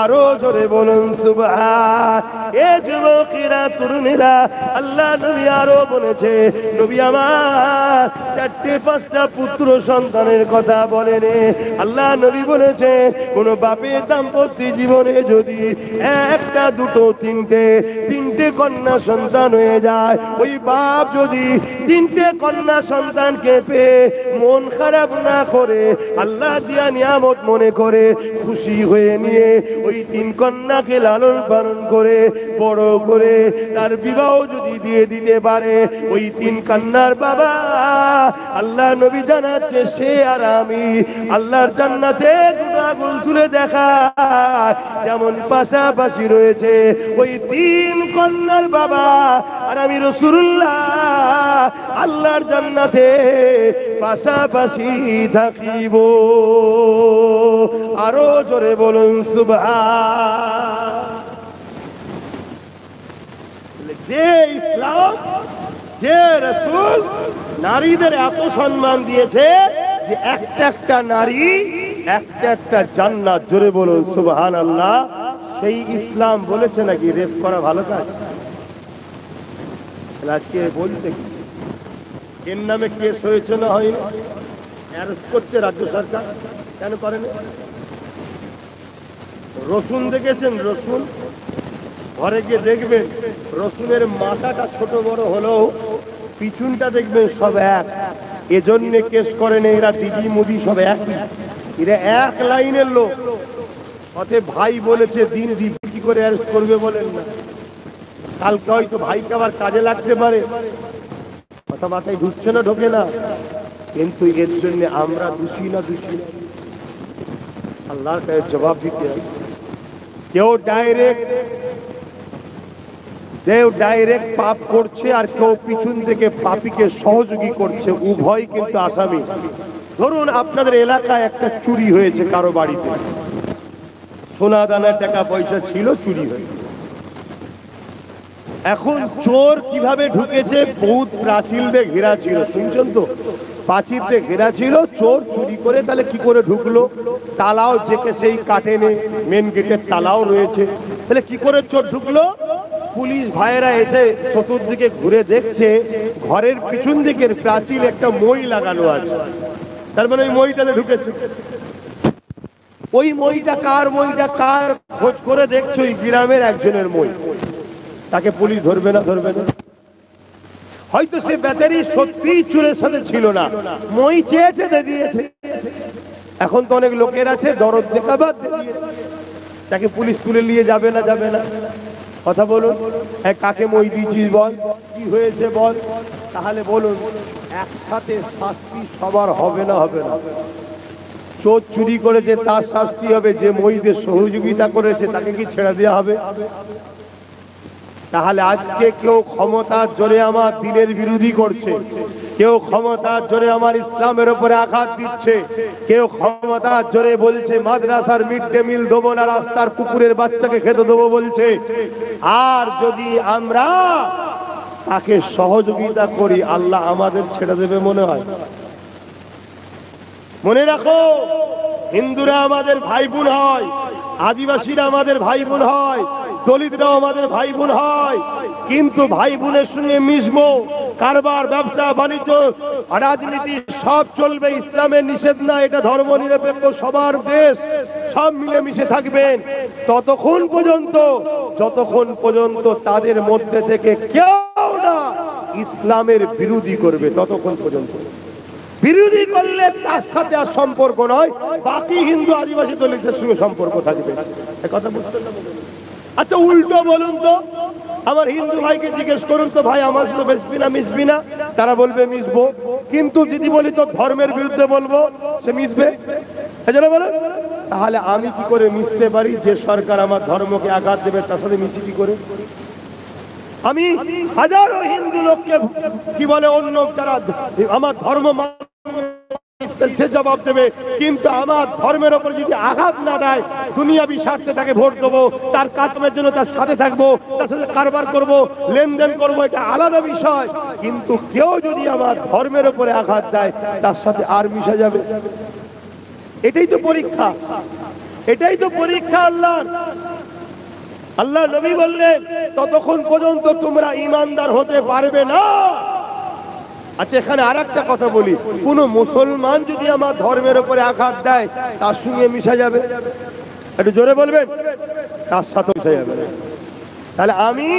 আরো জোরে বলুন সুবহান। এ যুবকেরা, তরুণেরা, আল্লাহ নবী আরো বলেছে, নবী আমার 4-5টা পুত্র সন্তানের কথা বলেন। আল্লাহ নবী বলেছে, কোন বাপের দাম্পত্য জীবনে যদি 1টা 2টো 3টে কন্যা সন্তান হয়ে যায়, ওই বাপ যদি 3টে কন্যা সন্তানকে পেয়ে মন খারাপ না করে, আল্লাহ দিয়া নিয়ামত মনে করে খুশি হয়ে নিয়ে ওই 3 কন্যাকে লালন পালন করে বড় করে তার বিবাহ যদি দিয়ে দিতে পারে, ওই 3 কন্যার বাবা আল্লাহ নবী জানাচ্ছে সে আর আমি আল্লাহর জান্নাতে আগুন তুলে দেখা যেমন পাশাপাশি রয়েছে, ওই 3 কন্যার বাবা আর আমি রাসূলুল্লাহ আল্লাহর জান্নাতে পাশাপাশি থাকিব। আরো জোরে বলুন সুবহান। যে ইসলাম, যে রাসূল নারীদের এত সম্মান দিয়েছে যে একটা নারী একটা জান্নাত। জোরে বলুন সুবহানাল্লাহ। সেই ইসলাম বলেছে নাকি রেপ করা ভালো কাজ? আজকে বলছে এর নামে কেস হয়েছে না হয়নি? অ্যারেস্ট করছে রাজ্য সরকার, কেন করেন? রসুন দেখেছেন? রসুন ঘরে গিয়ে দেখবেন রসুনের মাথাটা ছোট বড় হলেও পিছনটা দেখবেন সব এক। এজন্য কেস করেন এরা দিদি মুদি সব একই, এরা এক লাইনের লোক। অতএব ভাই বলেছে দিন দিদি কি করে অ্যারেস্ট করবে বলেন না? কালকে হয়তো ভাইকে আবার কাজে লাগতে পারে, কথা মাথায় ঢুকছে না? ঢোকে না। কিন্তু এর জন্য আমরা দোষী না? দোষী না। আল্লাহর কাছে জবাব দিতে হবে। কেউ ডাইরেক্ট পাপ করছে আর কেউ পিছন থেকে পাপীকে সহযোগী করছে, উভয় কিন্তু আসামি। ধরুন আপনাদের এলাকায় একটা চুরি হয়েছে কারো বাড়িতে, সোনা দানা টাকা পয়সা ছিল, চুরি হয়েছে। এখন চোর কিভাবে ঢুকেছে? বহুত প্রাচীর দিয়ে ঘেরা ছিল, শুনছেন তো? প্রাচীর দিয়ে ঘেরা ছিল, চোর চুরি করে তাহলে কি করে ঢুকলো? তালাও জেকে সেই কাটেনে, মেন গেটের তালাও রয়েছে, তাহলে কি করে চোর ঢুকলো? পুলিশ ভাইয়েরা এসে চতুর্দিকে ঘুরে দেখছে ঘরের পিছন দিকের প্রাচীর একটা মই লাগানো আছে, তার মানে ওই মইটাতে ঢুকেছে। ওই মইটা কার? মইটা কার? খোঁজ করে দেখছো ওই গ্রামের একজনের মই। তাকে পুলিশ ধরবে না? ধরবে না। হয়তো সে বেচারি সত্যিই চোরের সাথে ছিল না, মই চেয়েছে দিয়েছে। এখন তো অনেক লোকের আছে দরদ দেখাবার, তাকে পুলিশ তুলে নিয়ে যাবে না? যাবে না। কথা বলুন, কাকে মই দিয়েছিস বল, কি হয়েছে বল। তাহলে বলুন একসাথে শাস্তি সবার হবে না? হবে না। চোর চুরি করেছে তার শাস্তি হবে, যে মইদের সহযোগিতা করেছে তাকে কি ছেড়ে দেওয়া হবে? তাহলে আজকে কেউ ক্ষমতার জোরে আমার দিনের বিরোধী করছে, কেউ ক্ষমতার জোরে আমার ইসলামের উপরে আঘাত দিচ্ছে, কেউ ক্ষমতার জোরে বলছে মাদ্রাসার মিড ডে মিল দেবো না, রাস্তার কুকুরের বাচ্চাকে খেতে দেবো বলছে। আর যদি আমরা তাকে সহযোগিতা করি আল্লাহ আমাদের ছেড়ে দেবে মনে হয়? মনে রাখো, হিন্দুরা আমাদের ভাই বোন হয়, আদিবাসীরা আমাদের ভাই বোন হয়, দলিতরাও আমাদের ভাই বোন হয়, কিন্তু ভাই বোনের সঙ্গে মিশবো, কারবার ব্যবসা বাণিজ্য রাজনীতি সব চলবে, ইসলামের নিষেধ না, এটা ধর্ম নিরপেক্ষ সবার দেশ, সব মিলেমিশে থাকবেন ততক্ষণ পর্যন্ত যতক্ষণ পর্যন্ত তাদের মধ্যে থেকে কেউ না ইসলামের বিরোধী করবে, ততক্ষণ পর্যন্ত। বিরোধী করলে তার সাথে আর সম্পর্ক নয়, বাকি হিন্দু আদিবাসী দলিতের সঙ্গে সম্পর্ক থাকবে। কথা বুঝতে না? আচ্ছা উল্টো বলুন তো, আমার হিন্দু ভাইকে জিজ্ঞেস করুন তো, ভাই আমার সাথে মিশবি না? মিশবি না? তারা বলবে মিশবো। কিন্তু যদি বলি তো ধর্মের বিরুদ্ধে বলবো, সে মিশবে? এজন্য বলেন, তাহলে আমি কি করে মিশতে পারি? যে সরকার আমার ধর্মকে আঘাত দেবে তার সাথে মিশি কি করে? আমি হাজারো হিন্দু লোককে কি বলে অন্য যারা আমার ধর্ম সে জবাব দেবে, কিন্তু আমার ধর্মের ওপর যদি আঘাত না দেয়, দুনিয়াবি স্বার্থে তাকে ভোট দেবো, তার কাজের জন্য তার সাথে থাকবো, তার সাথে কারবার করবো, লেনদেন করবো, এটা আলাদা বিষয়। কিন্তু কেউ যদি আমার ধর্মের ওপরে আঘাত দেয় তার সাথে আর মিশা যাবে? এটাই তো পরীক্ষা, এটাই তো পরীক্ষা আল্লাহর। আল্লাহ নবী বললেন ততক্ষণ পর্যন্ত তোমরা ঈমানদার হতে পারবে না। আচ্ছা এখানে আর একটা কথা বলি, কোন মুসলমান যদি আমার ধর্মের উপরে আঘাত দেয় তার সঙ্গে মিশা যাবে? একটু জোরে বলবেন। তার সাথে মিশা যাবে। তাহলে আমি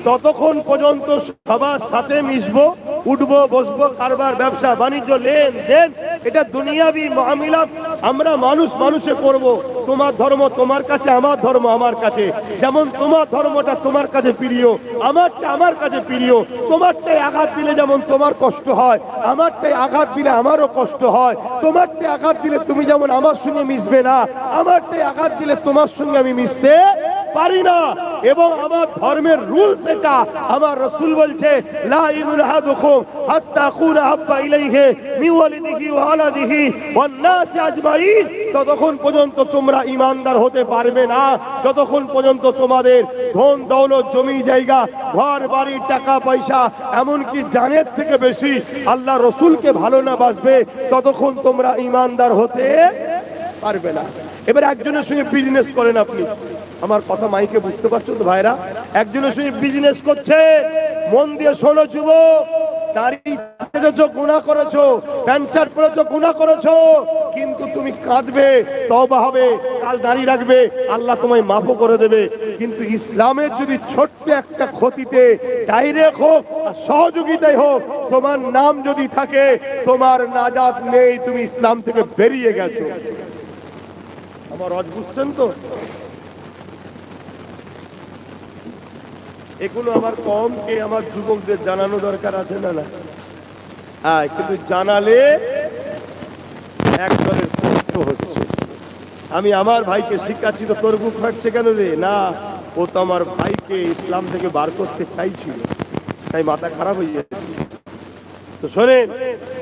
ততক্ষণ পর্যন্ত সবার সাথে মিশবো, উঠবো, বসবো, কারবার ব্যবসা বাণিজ্য লেনদেন, এটা দুনিয়াবি মামলা আমরা মানুষ মানুষে করবো। তোমার ধর্ম তোমার কাছে, আমার ধর্ম আমার কাছে। যেমন তোমার ধর্মটা তোমার কাছে প্রিয়, আমারটা আমার কাছে প্রিয়। তোমারটাই আঘাত দিলে যেমন তোমার কষ্ট হয়, আমারটাই আঘাত দিলে আমারও কষ্ট হয়। তোমারটাই আঘাত দিলে তুমি যেমন আমার সঙ্গে মিশবে না, আমারটাই আঘাত দিলে তোমার সঙ্গে আমি মিশতে পারি না। এবং আমার ধর্মের রুলস এটা, আমার রাসূল বলছে লা ইউমিনু আহাদুকুম হাত্তা আকুনা হাব্বা ইলাইহি মিন ওয়ালিদিহি ওয়া ওয়ালাদিহি ওয়ান নাসি আজমাইন। ততক্ষণ পর্যন্ত তোমরা ঈমানদার হতে পারবে না যতক্ষণ পর্যন্ত তোমাদের ধন দৌলত, জমি জায়গা, ঘর বাড়ি, টাকা পয়সা, এমনকি জানের থেকে বেশি আল্লাহ রসুলকে ভালো না বাসবে ততক্ষণ তোমরা ঈমানদার হতে পারবে না। এবার একজনের সঙ্গে বিজনেস করেন আপনি, আমার কথা মাইকে বুঝতে পারছো তো ভাইরা? একজনের সঙ্গে বিজনেস করছে, মন দিয়ে শোনো যুবক, গুনাহ করেছো, প্যান্ট শার্ট পরেছো, গুনাহ করেছো, কিন্তু তুমি কাঁদবে, তওবা হবে, কাল দাঁড়িয়ে রাখবে, আল্লাহ তোমায় মাফও করে দেবে। কিন্তু ইসলামের যদি ছোট্ট একটা ক্ষতিতে ডাইরেক্ট হোক আর সহযোগিতাই হোক, তোমার নাম যদি থাকে, তোমার নাজাত নেই, তুমি ইসলাম থেকে বেরিয়ে গেছো। আমার রজ বুঝছেন তো? এগুলো আমার কমকে আমার যুবকদের জানানো দরকার আছে না? হ্যাঁ, কিন্তু জানালে একজনের কষ্ট হচ্ছে। আমি আমার ভাইকে শিখাচ্ছি তো তোর বুক ফাটছে কেন রে? না, ও তো আমার ভাইকে ইসলাম থেকে বার করতে চাইছিল, তাই মাথা খারাপ হয়ে যাচ্ছে। তো শোনেন,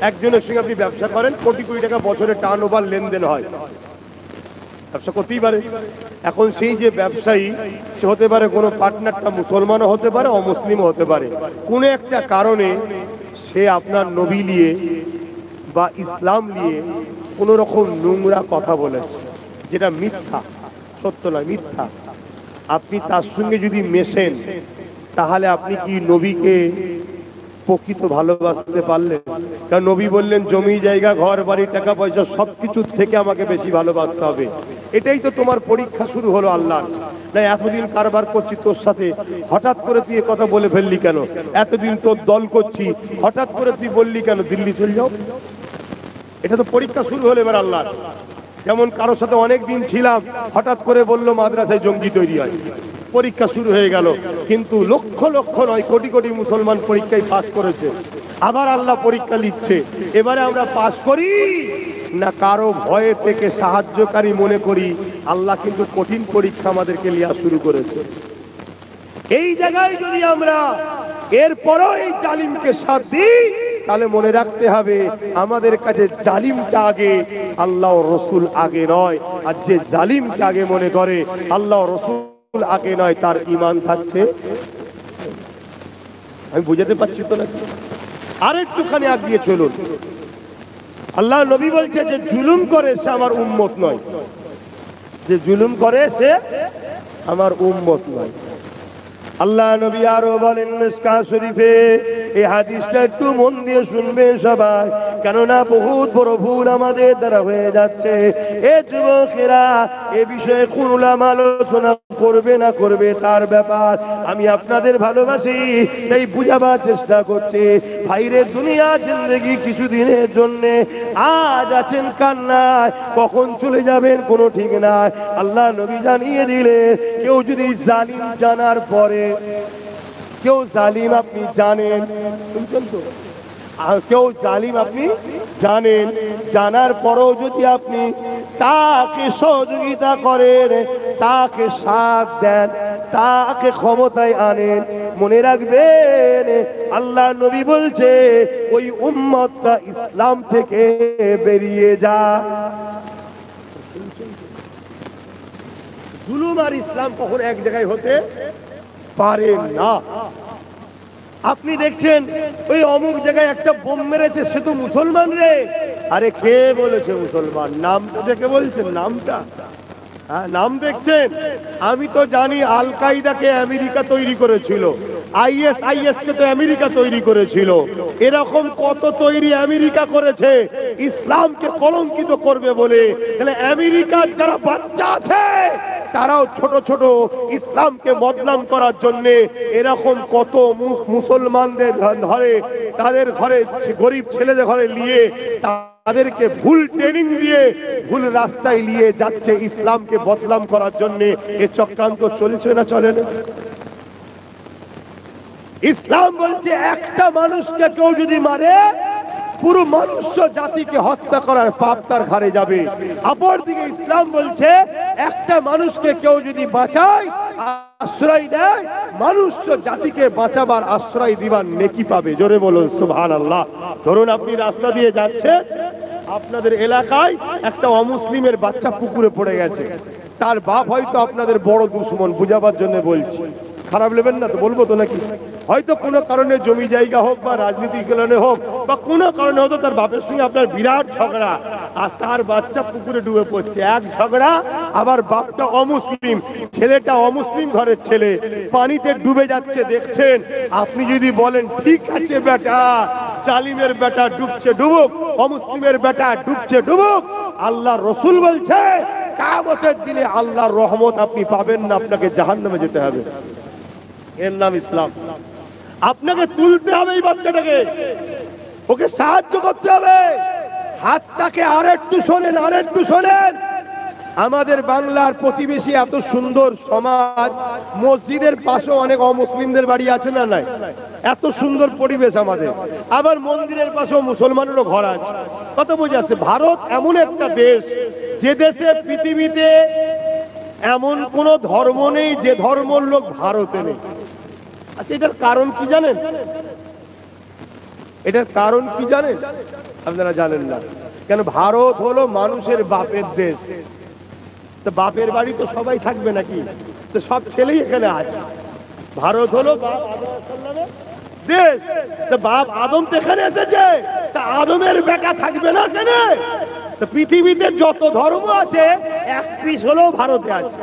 একজনের সঙ্গে আপনি ব্যবসা করেন, কোটি কোটি টাকা বছরে টার্ন ওভার লেনদেন হয়, ব্যবসা করতেই পারে। এখন সেই যে ব্যবসায়ী, সে হতে পারে কোনো পার্টনারটা মুসলমানও হতে পারে, অমুসলিমও হতে পারে। কোনো একটা কারণে সে আপনার নবী নিয়ে বা ইসলাম নিয়ে কোনো রকম নোংরা কথা বলেছে, যেটা মিথ্যা, সত্য নয়, মিথ্যা। আপনি তার সঙ্গে যদি মেশেন, তাহলে আপনি কি নবীকে প্রকৃত ভালোবাসতে পারলেন? কারণ নবী বললেন জমি জায়গা, ঘর বাড়ি, টাকা পয়সা সবকিছুর থেকে আমাকে বেশি ভালোবাসতে হবে। এটাই তো তোমার পরীক্ষা শুরু হলো আল্লাহ। না এতদিন কারবার করছি তোর সাথে, হঠাৎ করে তুই কথা বলে ফেললি কেন? এতদিন তোর দল করছি, হঠাৎ করে তুই বললি কেন দিল্লি চলে যাও? এটা তো পরীক্ষা শুরু হলো এবার আল্লাহ। যেমন কারোর সাথে অনেক দিন ছিলাম, হঠাৎ করে বললো মাদ্রাসায় জঙ্গি তৈরি হয়, পরীক্ষা শুরু হয়ে গেল। কিন্তু লক্ষ লক্ষ নয়, কোটি কোটি মুসলমান পরীক্ষায় পাস করেছে, আবার আল্লাহ পরীক্ষা নিচ্ছে। এবারে আমরা পাস করি না কারো ভয়ে থেকে সাহায্যকারী মনে করি, আল্লাহ কিন্তু কঠিন পরীক্ষা আমাদেরকে নেওয়া শুরু করেছে। এই জায়গায় যদি আমরা এরপরও এই জালিমকে সাথ দিই, তাহলে মনে রাখতে হবে আমাদের কাছে জালিমটা আগে, আল্লাহ রসুল আগে নয়। আর যে জালিমকে আগে মনে করে, আল্লাহ রসুল আগে নয়, তার ঈমান থাকতে। আমি বুঝাতে পারছি তো না? আর একটুখানি আগিয়ে চলুন। আল্লাহ নবী বলছে যে জুলুম করে সে আমার উম্মত নয়, যে জুলুম করে সে আমার উম্মত নয়। আল্লাহ নবী আরো বলেন মিসকাত শরীফে, এই হাদিসটা একটু মন দিয়ে শুনবে সবাই, কেননা বহুত বড় ভুল আমাদের দ্বারা হয়ে যাচ্ছে। এ যুবকেরা, এ বিষয়ে কোন উলামা আলোচনা করবে না করবে তার ব্যাপার, আমি আপনাদের ভালোবাসি তাই বুঝাবার চেষ্টা করছি। ভাইরে, দুনিয়া জিন্দেগি কিছুদিনের জন্য, আজ আছেন কান্নায়, কখন চলে যাবেন কোনো ঠিক নাই। আল্লাহ নবী জানিয়ে দিলেন, কেউ যদি জালিম জানার পরে, কেউ জালিম আপনি জানেন, শুনছেন তো, কেউ জালিম আপনি জানেন, জানার পরেও যদি আপনি তাকে সহযোগিতা করেন, তাকে সাথ দেন, তাকে ক্ষমতায় আনেন, মনে রাখবেন আল্লাহ নবী বলছে ওই উম্মতটা ইসলাম থেকে বেরিয়ে যা। জুলুম আর ইসলাম কখনো এক জায়গায় হতে পারে না। আপনি দেখছেন ওই অমুক জায়গায় একটা বোম মেরেছে, সে তো মুসলমান রে। আরে কে বলেছে মুসলমান? নাম তো দেখে বলছেন, নামটা, হ্যাঁ নাম দেখছেন। আমি তো জানি আল কায়দাকে আমেরিকা তৈরি করেছিল, ISIS কে তো আমেরিকা তৈরি করেছিল। এরকম কত তৈরি আমেরিকা করেছে ইসলামকে কলঙ্কিত করবে বলে। তাহলে আমেরিকার যারা বাচ্চা আছে, তারাও ছোট ছোট ইসলামকে বদনাম করার জন্য এরকম কত মুসলমানদের ধরে তাদের ঘরে গরিব ছেলেদের ঘরে নিয়ে তাদেরকে ভুল ট্রেনিং দিয়ে ভুল রাস্তায় নিয়ে যাচ্ছে ইসলামকে বদনাম করার জন্য। এ চক্রান্ত চলছে না চলে না? ইসলাম বলছে একটা মানুষকে কেউ যদি মারে পুরো মনুষ্য জাতিকে হত্যা করার পাপ তার ঘাড়ে যাবে। অপরদিকে ইসলাম বলছে একটা মানুষকে কেউ যদি বাঁচায়, আশ্রয় দেয়, মনুষ্য জাতিকে বাঁচাবার আশ্রয় দিবার নেকি পাবে। জোরে বলুন সুবহানাল্লাহ। ধরুন আপনি রাস্তা দিয়ে যাচ্ছেন, আপনাদের এলাকায় একটা অমুসলিমের বাচ্চা পুকুরে পড়ে গেছে, তার বাপ হয়তো আপনাদের বড় দুশমন, বুঝাবার জন্য বলছি, খারাপ নেবেন না তো, বলবো তো নাকি? হয়তো কোনো কারণে জমি জায়গা হোক বা রাজনীতির কারণে হোক বা কোনো কারণে হয়তো তার বাপের সঙ্গে আপনার বিরাট ঝগড়া, আর তার বাচ্চা পুকুরে ডুবে পড়ছে। এক ঝগড়া, আবার বাপটা অমুসলিম, ছেলেটা অমুসলিম ঘরের ছেলে, পানিতে ডুবে যাচ্ছে দেখছেন। আপনি যদি বলেন ঠিক আছে বেটা, জালিমের বেটা ডুবছে ডুবুক, অমুসলিমের বেটা ডুবছে ডুবুক, আল্লাহ রসুল বলছে কিয়ামতের দিনে আল্লাহর রহমত আপনি পাবেন না, আপনাকে জাহান্নামে যেতে হবে। এর নাম ইসলাম। আপনাকে তুলতে হবে এই বাচ্চাটাকে, ওকে সাহায্য করতে হবে। হাতটাকে আরেকটু শোনেন, আরেকটু শোনেন। আমাদের বাংলার প্রতিবেশী এত সুন্দর সমাজ, মসজিদের পাশে অনেক অমুসলিমদের বাড়ি আছে না নাই? এত সুন্দর পরিবেশ আমাদের, আবার মন্দিরের পাশেও মুসলমানেরও ঘর আছে। কত বোঝা আছে? ভারত এমন একটা দেশ, যে দেশে পৃথিবীতে এমন কোন ধর্ম নেই যে ধর্মের লোক ভারতে নেই। আচ্ছা, এটার কারণ কি জানেন? এটার কারণ কি জানেন? আপনারা জানেন না কেন? ভারত হলো মানুষের বাপের দেশ। তো বাপের বাড়ি তো সবাই থাকবে নাকি? তো সব ছেলেই এখানে আছে। ভারত হলো বাপ আদমের দেশ। তো বাপ আদম তো এখানে এসেছে, তা আদমের বেটা থাকবে না কেন? তো পৃথিবীতে যত ধর্ম আছে এক পিস হলেও ভারতে আছে।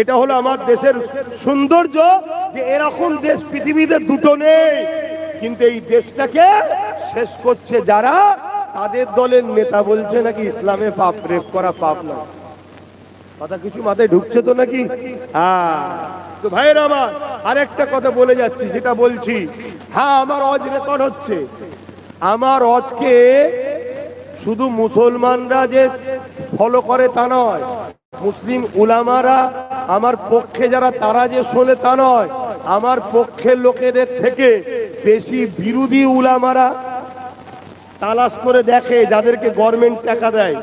এটা হলো আমার দেশের সৌন্দর্য, যে এরকম দেশ পৃথিবীতে দুটো নেই। কিন্তু এই দেশটাকে শেষ করছে যারা, তাদের দলের নেতা বলছে নাকি ইসলামে পাপ, রেপ করা পাপ না। কথা কিছু মাথায় ঢুকছে তো নাকি? হ্যাঁ। তো ভাইয়েরা আমার, আরেকটা কথা বলে যাচ্ছি, যেটা বলছি, হ্যাঁ আমার ওয়াজ রেকর্ড হচ্ছে। আমার ওয়াজকে শুধু মুসলমানরা যে ফলো করে তা নয়, মুসলিম উলামারা আমার পক্ষে যারা, তারা যে শোনে তা নয়, আমার পক্ষের লোকেদের থেকে বেশি বিরোধী উলামারা তালাশ করে দেখে, যাদেরকে গভর্নমেন্ট টাকা দেয়।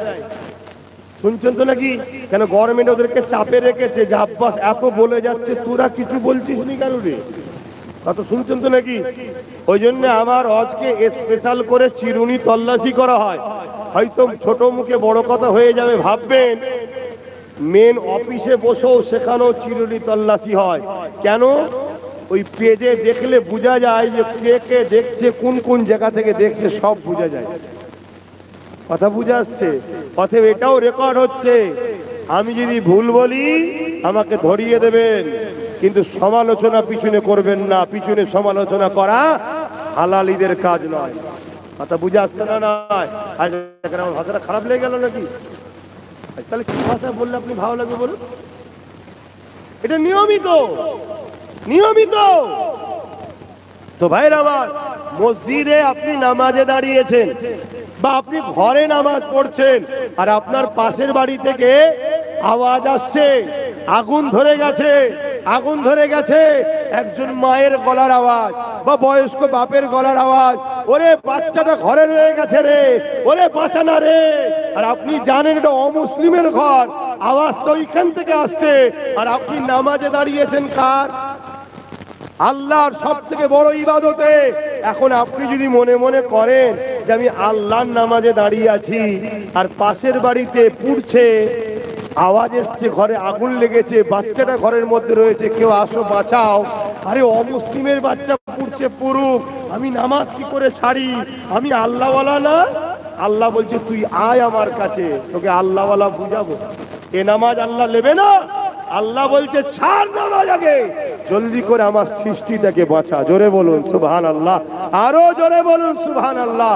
শুনছেন তো নাকি? কেন গভর্নমেন্ট ওদেরকে চাপে রেখেছে যে আব্বাস এত বলে যাচ্ছে, তোরা কিছু বলছিস নি কেন রে? কত শুনছেন তো নাকি? ওই জন্য আমার ওয়াজকে স্পেশাল করে চিরুনি তল্লাশি করা হয়। হয়তো ছোট মুখে বড় কথা হয়ে যাবে ভাববেন, মেন অফিসে বসেও সেখানেও চিরুনি তল্লাশি হয়। কেন? ওই পেজে দেখলে বোঝা যায় যে কে কে দেখছে, কোন কোন জায়গা থেকে দেখছে, সব বোঝা যায়। কথা বুঝে আসছে? অতএব এটাও রেকর্ড হচ্ছে। আমি যদি ভুল বলি আমাকে ধরিয়ে দেবেন, কিন্তু সমালোচনা পিছনে করবেন না। পিছনে সমালোচনা করা হালালিদের কাজ নয়। কথা বুঝে আসছে না? নয়। আমার ভাষাটা খারাপ লেগে গেল নাকি? তাহলে কি ভাষা বললে আপনি ভালো লাগবে বলুন? এটা নিয়মিত, নিয়মিত। তো ভাইরা আমার, মসজিদে আপনি নামাজে দাঁড়িয়েছেন বা আপনি ঘরে নামাজ পড়ছেন, আর আপনার পাশের বাড়ি থেকে আওয়াজ আসছে আগুন ধরে গেছে, আগুন ধরে গেছে, একজন মায়ের গলার আওয়াজ বা বয়স্ক বাপের গলার আওয়াজ, ওরে বাচ্চাটা ঘরে রয়ে গেছে রে, ওরে বাঁচানা রে। আর আপনি জানেন এটা অমুসলিমের ঘর, আওয়াজ তো ওইখান থেকে আসছে, আর আপনি নামাজে দাঁড়িয়েছেন কার? আল্লাহর সব থেকে বড় ইবাদতে। এখন আপনি যদি মনে মনে করেন যে আমি আল্লাহর নামাজে দাঁড়িয়ে আছি, আর পাশের বাড়িতে পুড়ছে, আওয়াজ এসছে, ঘরে আগুন লেগেছে, বাচ্চাটা ঘরের মধ্যে রয়েছে, কেউ আসো বাঁচাও, আরে অমুসলিমের বাচ্চা পুড়ছে, পুরুক, আমি নামাজ কি করে ছাড়ি? আমি আল্লাহওয়ালা না? আল্লাহ বলছে তুই আয় আমার কাছে, তোকে আল্লাহওয়ালা বুঝাবো। এ নামাজ আল্লাহ নেবে না? আল্লাহ বলছে ছাড় নামাজ, আগে জলদি করে আমার সৃষ্টিটাকে বাঁচা। জোরে বলুন সুবহানাল্লাহ, আরো জোরে বলুন সুবহানাল্লাহ।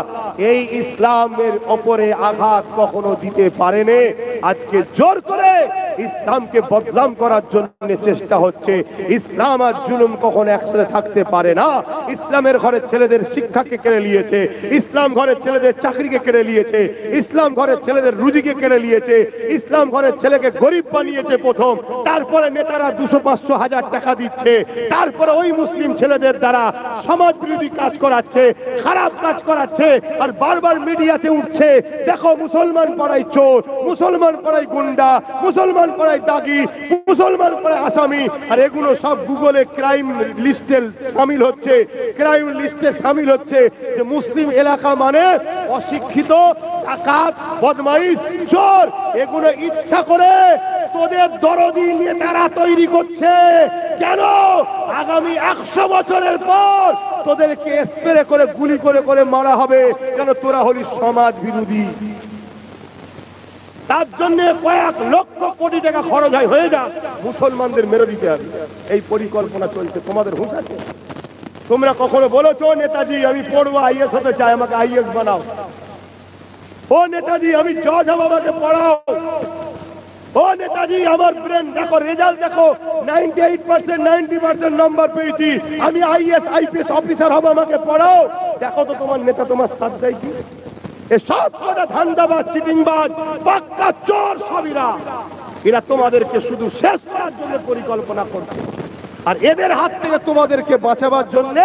এই ইসলামের উপরে আঘাত কখনো দিতে পারেনি, আজকে জোর করে ইসলামকে বদনাম করার জন্য চেষ্টা হচ্ছে। ইসলাম আর জুলুম কখনো একসাথে থাকতে পারে না। ইসলামের ঘরের ছেলেদের শিক্ষাকে কেড়ে নিয়েছে, ইসলাম ঘরের ছেলেদের চাকরিকে কেড়ে নিয়েছে, ইসলাম ঘরের ছেলেদের রুজিকে কেড়ে নিয়েছে, ইসলাম ঘরের ছেলেকে গরিব বানিয়েছে প্রথম, তারপরে নেতারা 200-500-1000 টাকা দিচ্ছে, তারপরে ওই মুসলিম ছেলেদের দ্বারা সমাজ বিরোধী কাজ করাচ্ছে, খারাপ কাজ করাচ্ছে, আর বারবার মিডিয়াতে উঠছে, দেখো মুসলমান পাড়ায় চোর, মুসলমান পাড়ায় গুন্ডা, মুসলমান পাড়ায় দাগি, মুসলমান পাড়ায় আসামি। আর এগুলো সব গুগলে ক্রাইম লিস্টে শামিল হচ্ছে, ক্রাইম লিস্টে শামিল হচ্ছে যে মুসলিম এলাকা মানে অশিক্ষিত, ডাকাত, বদমাইশ, চোর। এগুলো ইচ্ছা করে তোদের দরদি নেতারা তৈরি করছে। কেন? আগামী 100 বছরের পর তোদেরকে স্প্রে করে গুলি করে করে মারা হবে, কেন? তোরা হলি সমাজ বিরোধী। তার জন্য কয়েক লক্ষ কোটি টাকা খরচ হয়ে যা, মুসলমানদের মেরে দিতে হবে, এই পরিকল্পনা চলছে। তোমাদের হুঁশ আছে? তোমরা কখনো বলেছো নেতাজি আমি পড়বো, আইএস হতে চাই, আমাকে আইএস বানাও? ও নেতাজি আমি জজ হব, আমাকে পড়াও। ও নেতাজি আমার ব্রেন দেখো, রেজাল্ট দেখো, 98%, 90% নম্বর পেয়েছি, আমি আইএস আইপিএস অফিসার হব, আমাকে পড়াও। দেখো তো তোমার নেতা তোমার সাথ দেয় কি? এসব কটা ধান্দাবাজ, চিটিংবাজ, পাক্কা চোর সবিরা, এরা তোমাদেরকে শুধু শেষ করার জন্য পরিকল্পনা করছে। আর এদের হাত থেকে তোমাদেরকে বাঁচাবার জন্য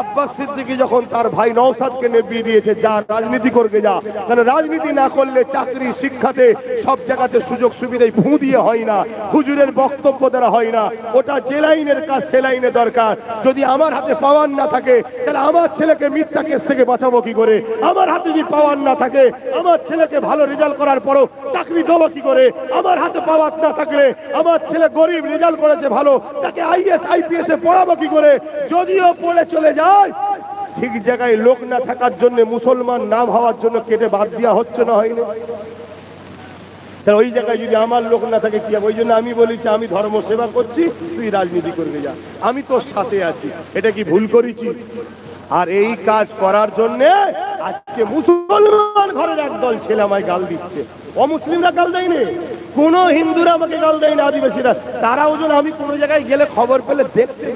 আব্বাস সিদ্দিকী যখন তার ভাই নওশাদকে নেবিয়ে দিয়েছে, যা রাজনীতি করবে যা, কারণ রাজনীতি না করলে চাকরি, শিক্ষাতে সব জায়গাতে সুযোগ সুবিধাই ফু দিয়ে হয় না, হুজুরের বক্তব্য দ্বারা হয় না, ওটা যে লাইনের কাজ সে লাইনে দরকার। যদি আমার হাতে পাওয়ার না থাকে তাহলে আমার ছেলেকে মিথ্যা কেস থেকে বাঁচাবো কি করে? আমার হাতে যদি পাওয়ার না থাকে, আমার ছেলেকে ভালো রেজাল্ট করার পরও চাকরি দেবো কি করে? আমার হাতে পাওয়ার না থাকলে, আমার ছেলে গরিব রেজাল্ট করেছে ভালো, তাকে আইএস আইপিএস এ পড়াবো কি করে? যদিও পড়ে চলে যায়, ঠিক জায়গায় লোক না থাকার জন্য, মুসলমান নাম হওয়ার জন্য কেটে বাদ দেওয়া হচ্ছে না, হয়নি? তাহলে ওই জায়গায় যদি আমার লোক না থাকে কি হবে? ওই জন্য আমি বলেছি আমি ধর্ম সেবা করছি, তুই রাজনীতি করবে যা, আমি তোর সাথে আছি। এটা কি ভুল করেছি? আর এই কাজ করার জন্য আজকে মুসলমান ঘরের একদল ছেলে আমায় গাল দিচ্ছে। অমুসলিমরা গাল দেয়নি, কোন হিন্দুরা আমাকে গাল দেয় না, আদিবাসীরা। তারাও যেন আমি কোনো জায়গায় গেলে খবর পেলে দেখতে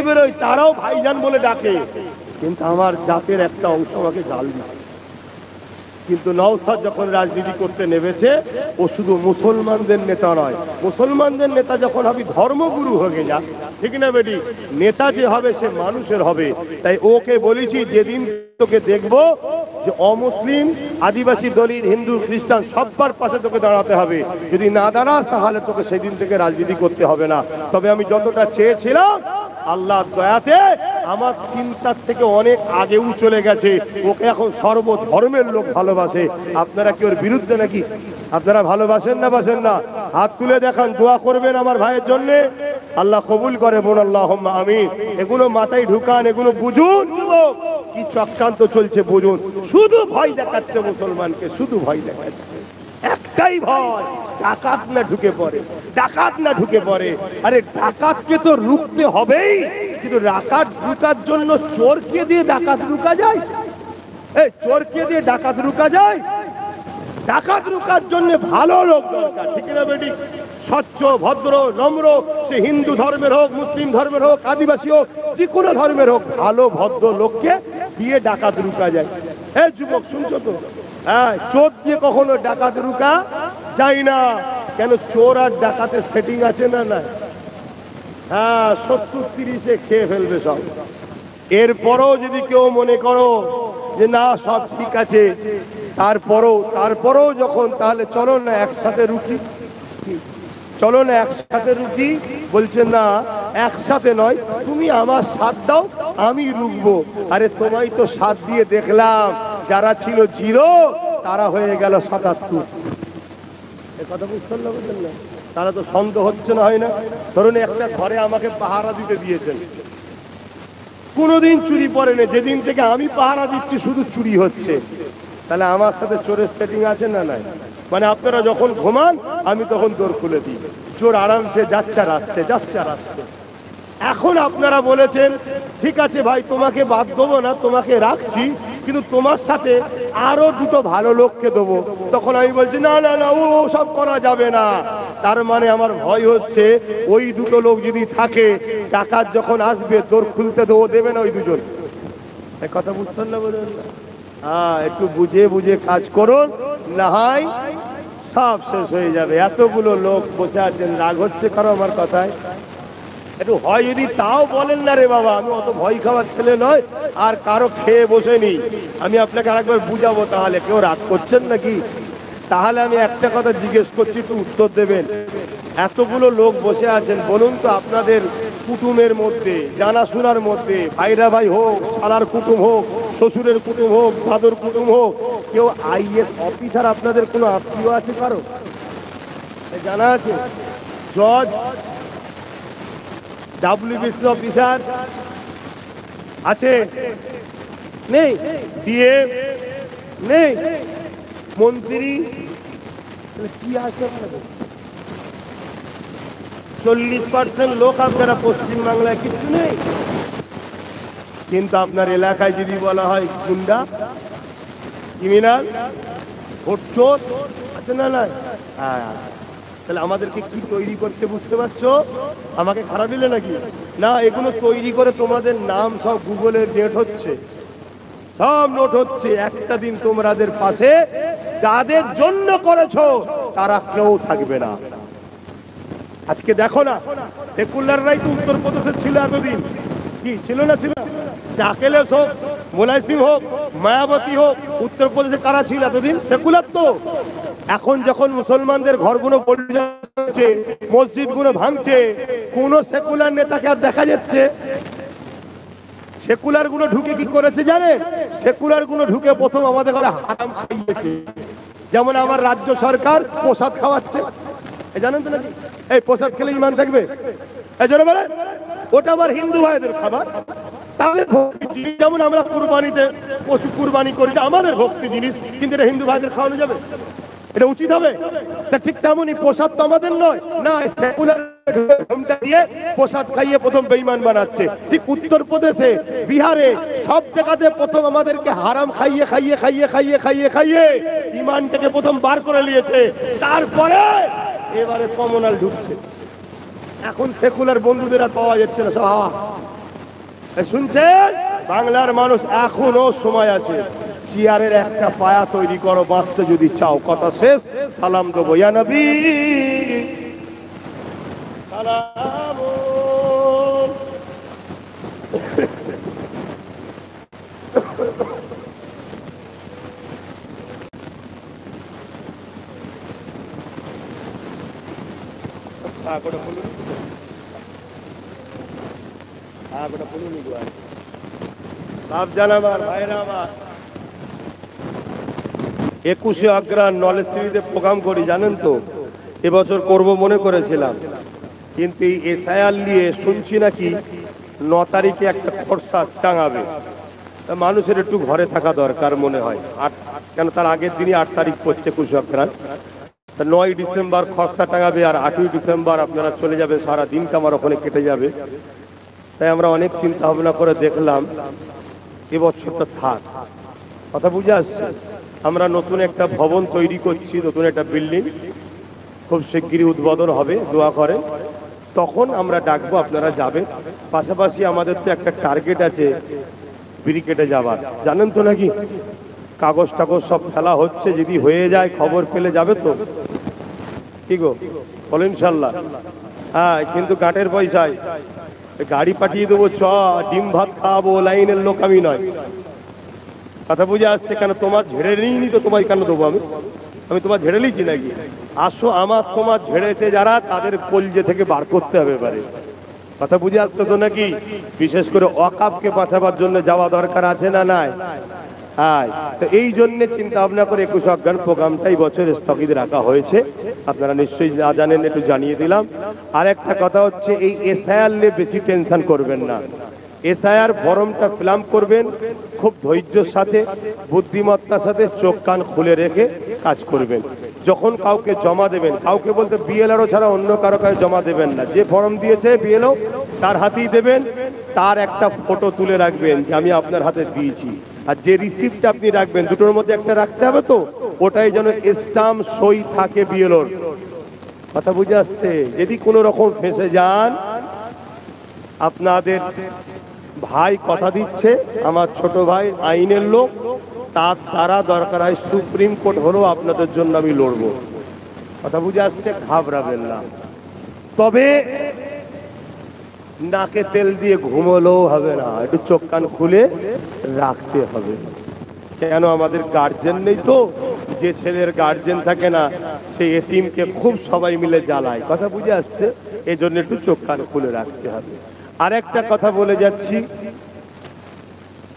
বেরোই, তারাও ভাইজান বলে ডাকে, কিন্তু আমার জাতের একটা অংশ আমাকে গাল দিচ্ছে। কিন্তু নওশাদ যখন রাজনীতি করতে নেমেছে, ও শুধু মুসলমানদের নেতা নয়, মুসলমানদের নেতা যখন হবে ধর্মগুরু হয়ে যা, ঠিক না বেটি? নেতা যে হবে সে মানুষের হবে। তাই ওকে বলেছি যেদিন তোকে দেখবো যে অমুসলিম, আদিবাসী, দলিত, হিন্দু, খ্রিস্টান সবার পাশে তোকে দাঁড়াতে হবে। যদি না দাঁড়াস তাহলে তোকে সেদিন থেকে রাজনীতি করতে হবে না। তবে আমি যতটা চেয়েছিলাম আল্লাহর দয়াতে আমার চিন্তার থেকে অনেক আগেও চলে গেছে। ওকে এখন সর্বধর্মের লোক ভালোবাসে। আপনারা কি ওর বিরুদ্ধে নাকি? আপনারা ভালোবাসেন না বাসেন না? হাত তুলে দেখান, দোয়া করবেন আমার ভাইয়ের জন্য, আল্লাহ কবুল করে বলুন আল্লাহুম্মা আমিন। এগুলো মাথায় ঢুকান, এগুলো বুঝুন কি চক্রান্ত চলছে বুঝুন। শুধু ভয় দেখাচ্ছে মুসলমানকে, শুধু ভয় দেখাচ্ছে, একটাই ভয়, ডাকাত না ঢুকে পড়ে, ডাকাত না ঢুকে পড়ে। আরে ডাকাতকে তো রুখতে হবেই, কিন্তু ডাকাত ঢুকার জন্য চোরকে দিয়ে ডাকাত রুকা যায়? এই চোরকে দিয়ে ডাকাত রুকা যায়? ডাকাত রুকার জন্য ভালো লোক দরকার, ঠিক না বেটি? স্বচ্ছ, ভদ্র, নম্র, সে হিন্দু ধর্মের হোক, মুসলিম ধর্মের হোক, আদিবাসী হোক, যে কোনো ধর্মের হোক, ভালো ভদ্র লোককে দিয়ে ডাকাত রুকা যায়। এই যুবক শুনছো তো? হ্যাঁ, চোর দিয়ে কখনো ডাকাত রুকা যায় না। কেন? চোর আর ডাকাতের সেটিং আছে না? না, হ্যাঁ, 70-30-এ খেয়ে ফেলবে সব। এরপরও যদি কেউ মনে করো যে না সব ঠিক আছে, তারপরও যখন, তাহলে চলো না একসাথে রুকি, চলো না একসাথে রুকি। বলছে না একসাথে নয়, তুমি আমার সাথ দাও, আমি রুকবো। আরে তোমায় তো সাথ দিয়ে দেখলাম, যারা ছিল 0 তারা হয়ে গেল 77। এ কথা বুঝছেন না? বুঝলেন না? তারা তো সন্দেহ হচ্ছে না, হয় না? ধরুন একটা ঘরে আমাকে পাহারা দিতে দিয়েছেন, কোনোদিন চুরি পড়ে না, যেদিন থেকে আমি পাহারা দিচ্ছি শুধু চুরি হচ্ছে, তাহলে আমার সাথে চোরের সেটিং আছে না? নাই। মানে আপনারা যখন ঘুমান আমি তখন দোর খুলে দিই, চোর আরামসে যাচ্ছে আর আসছে। এখন আপনারা বলেছেন ঠিক আছে ভাই তোমাকে বাদ দেবো না, তোমাকে রাখছি, কিন্তু তোমার সাথে আরো দুটো ভালো লোককে দেবো। তখন আমি বলছি না না না, ও সব করা যাবে না। তার মানে আমার ভয় হচ্ছে ওই দুটো লোক যদি থাকে, টাকার যখন আসবে তোর খুলতে দেবো, দেবে না ওই দুজন। কথা বুঝছেন না? বলুন হ্যাঁ, একটু বুঝে বুঝে কাজ করুন, না হয় সব শেষ হয়ে যাবে। এতগুলো লোক বসে আছেন, রাগ হচ্ছে কারো আমার কথায়? একটু হয় যদি তাও বলেন না রে বাবা, আমি অত ভয় খাওয়ার ছেলে নয়, আর কারো খেয়ে বসেনি। আমি আপনাকে আরেকবার বুঝাবো, তাহলে কেউ রাগ করছেন নাকি? তাহলে আমি একটা কথা জিজ্ঞেস করছি, একটু উত্তর দেবেন। এতগুলো লোক বসে আছেন, বলুন তো আপনাদের কুটুমের মধ্যে, জানাশোনার মধ্যে, ভাইরা ভাই হোক, শালার কুটুম হোক, শ্বশুরের কুটুম হোক, দাদুর কুটুম হোক, কেউ আইএস অফিসার আপনাদের কোনো আত্মীয় আছে কারো? জানা আছে? জজ, ডাব্লিউবিসি অফিসার আছে? নেই? ডিএম নেই? মন্ত্রী কি আছে? 40% লোক আপনারা পশ্চিমবাংলায়, কিছু নেই। কিন্তু আপনার এলাকায় যদি বলা হয় গুন্ডা, ক্রিমিনাল, ভোটচোর আছে না? নাই? হ্যাঁ, তাহলে আমাদেরকে কি তৈরি করতে, বুঝতে পারছো? আমাকে খারাপ দিলে নাকি? না, এগুলো তৈরি করে তোমাদের নাম সব গুগলে নেট হচ্ছে, সব নোট হচ্ছে। একটা দিন তোমাদের পাশে যাদের জন্য করেছো তারা কেউ থাকবে না। আজকে দেখো না, সেকুলাররাই তো উত্তরপ্রদেশে ছিল এতদিন, কি ছিল না? ছিল। আকেলেশ হোক, মুলায়ম সিং হোক, মায়াবতী হোক, উত্তরপ্রদেশে কারা ছিল এতদিন? সেকুলার তো। এখন যখন মুসলমানদের ঘরগুলো পড়ে যাচ্ছে, মসজিদগুলো ভাঙছে, কোন সেকুলার নেতাকে আর দেখা যাচ্ছে? সেকুলার গুলো ঢুকে কি করেছে জানেন? সেকুলার গুলো ঢুকে প্রথম আমাদের ঘরে হারাম খাইয়েছে। যেমন আমার রাজ্য সরকার প্রসাদ খাওয়াচ্ছে, জানেন তো নাকি? এই প্রসাদ খেলে ইমান থাকবে? এই জন্য বলে ওটা আবার হিন্দু ভাইদের খাবার, তাদের ভক্তি জিনিস। যেমন আমরা কুরবানিতে পশু কুরবানি করি, আমাদের ভক্তি জিনিস, কিন্তু এটা হিন্দু ভাইদের খাওয়ানো যাবে? এটা উচিত হবে? তা ঠিক তেমনই প্রসাদ তো আমাদের নয় না, সেকুলার দিয়ে প্রসাদ খাইয়ে প্রথম বেঈমান বানাচ্ছে। ঠিক উত্তরপ্রদেশে, বিহারে, সব জায়গাতে প্রথম আমাদেরকে হারাম খাইয়ে খাইয়ে খাইয়ে খাইয়ে খাইয়ে খাইয়ে ইমানটাকে প্রথম বার করে নিয়েছে। তারপরে এবারে কমনাল ঢুকছে। এখন সেকুলার বন্ধুদের আর পাওয়া যাচ্ছে না, সব শুনছেন? বাংলার মানুষ এখনো সময় আছে, চেয়ারের একটা পায়া তৈরি করো, বাঁচতে যদি চাও। কথা শেষ, সালাম দেবো, ইয়া নবী সালাম। বাপ জানাবার ভাইরা আমার, 21শে অগ্রহায়ণ নলেজ সিরিজে প্রোগ্রাম করি, জানেন তো? এবছর করব মনে করেছিলাম, কিন্তু এই এসআইআর নিয়ে শুনছি নাকি 9 তারিখে একটা খরচা টাঙাবে। মানুষের একটু ঘরে থাকা দরকার মনে হয়। কেন তার আগের দিনই 8 তারিখ পড়ছে 21শে অগ্রহায়ণ। 9 ডিসেম্বর খরচা টাঙাবে, আর 8ই ডিসেম্বর আপনারা চলে যাবে, সারা দিনটা আমার ওখানে কেটে যাবে। তাই আমরা অনেক চিন্তা ভাবনা করে দেখলাম এবছরটা থাক। কথা বুঝে আসছে? আমরা নতুন একটা ভবন তৈরি করছি, নতুন একটা বিল্ডিং, খুব শিগগিরই উদ্বোধন হবে, দোয়া করেন। তখন আমরা ডাকবো, আপনারা যাবেন। পাশাপাশি আমাদের তো একটা টার্গেট আছে ব্রিকেটে যাবার, জানেন তো নাকি? কাগজ টাগজ সব ফেলা হচ্ছে, যদি হয়ে যায় খবর পেলে যাবে তো? কি গো বলো? ইনশাল্লাহ। হ্যাঁ, কিন্তু গাঁটের পয়সায় গাড়ি পাঠিয়ে দেবো, চ ডিম ভাত খাওয়াবো, লাইনের লোক আমি নয়। কথা বুঝে আসছে? কেন তোমার ঝেড়ে নিইনি তো, তোমায় কেন দেবো আমি? আমি তোমার ঝেড়ে নিয়েছি নাকি? আসো, আমার তোমার ঝেড়েছে যারা, তাদের কলজে থেকে বার করতে হবে এবারে। কথা বুঝে আসছে তো নাকি? বিশেষ করে ওয়াকাফকে বাঁচাবার জন্য যাওয়া দরকার আছে না নাই? হ্যাঁ, তো এই জন্য চিন্তা ভাবনা করে 21শে অগ্রহায়ণ প্রোগ্রামটাই বছর স্থগিত রাখা হয়েছে। আপনারা নিশ্চয়ই যা জানেন, একটু জানিয়ে দিলাম। আর একটা কথা হচ্ছে, এই এসআইআর নিয়ে বেশি টেনশন করবেন না। এসআইআর ফর্মটা ফিল আপ করবেন, খুব ধৈর্যের সাথে, বুদ্ধিমত্তার সাথে, চোখ কান খুলে রেখে কাজ করবেন। যখন কাউকে জমা দেবেন, কাউকে বলতে বিএলআরও ছাড়া অন্য কারো কাছে জমা দেবেন না। যে ফর্ম দিয়েছে বিএলও, তার হাতেই দেবেন। তার একটা ফটো তুলে রাখবেন যে আমি আপনার হাতে দিয়েছি। আর যে রিসিপ্ট আপনি রাখবেন দুটোর মধ্যে একটা রাখতে হবে, তো ওটাই যেন স্টাম্প সই থাকে বিএলওর। কথা বুঝে আসছে? যদি কোনো রকম ফেঁসে যান, আপনাদের ভাই কথা দিচ্ছে, আমার ছোট ভাই আইনের লোক, তার দ্বারা দরকার হয় সুপ্রিম কোর্ট হলেও আপনাদের জন্য আমি লড়বো। কথা বুঝে আসছে? ঘাবড়াবেন না। তবে নাকে তেল দিয়ে ঘুমোলেও হবে না, একটু চোখ কান খুলে রাখতে হবে। কেন? আমাদের গার্জেন নেই তো। যে ছেলের গার্জেন থাকে না, সেই এতিমকে খুব সবাই মিলে জ্বালায়। কথা বুঝে আসছে? এই জন্য একটু চোখ কান খুলে রাখতে হবে। আর একটা কথা বলে যাচ্ছি,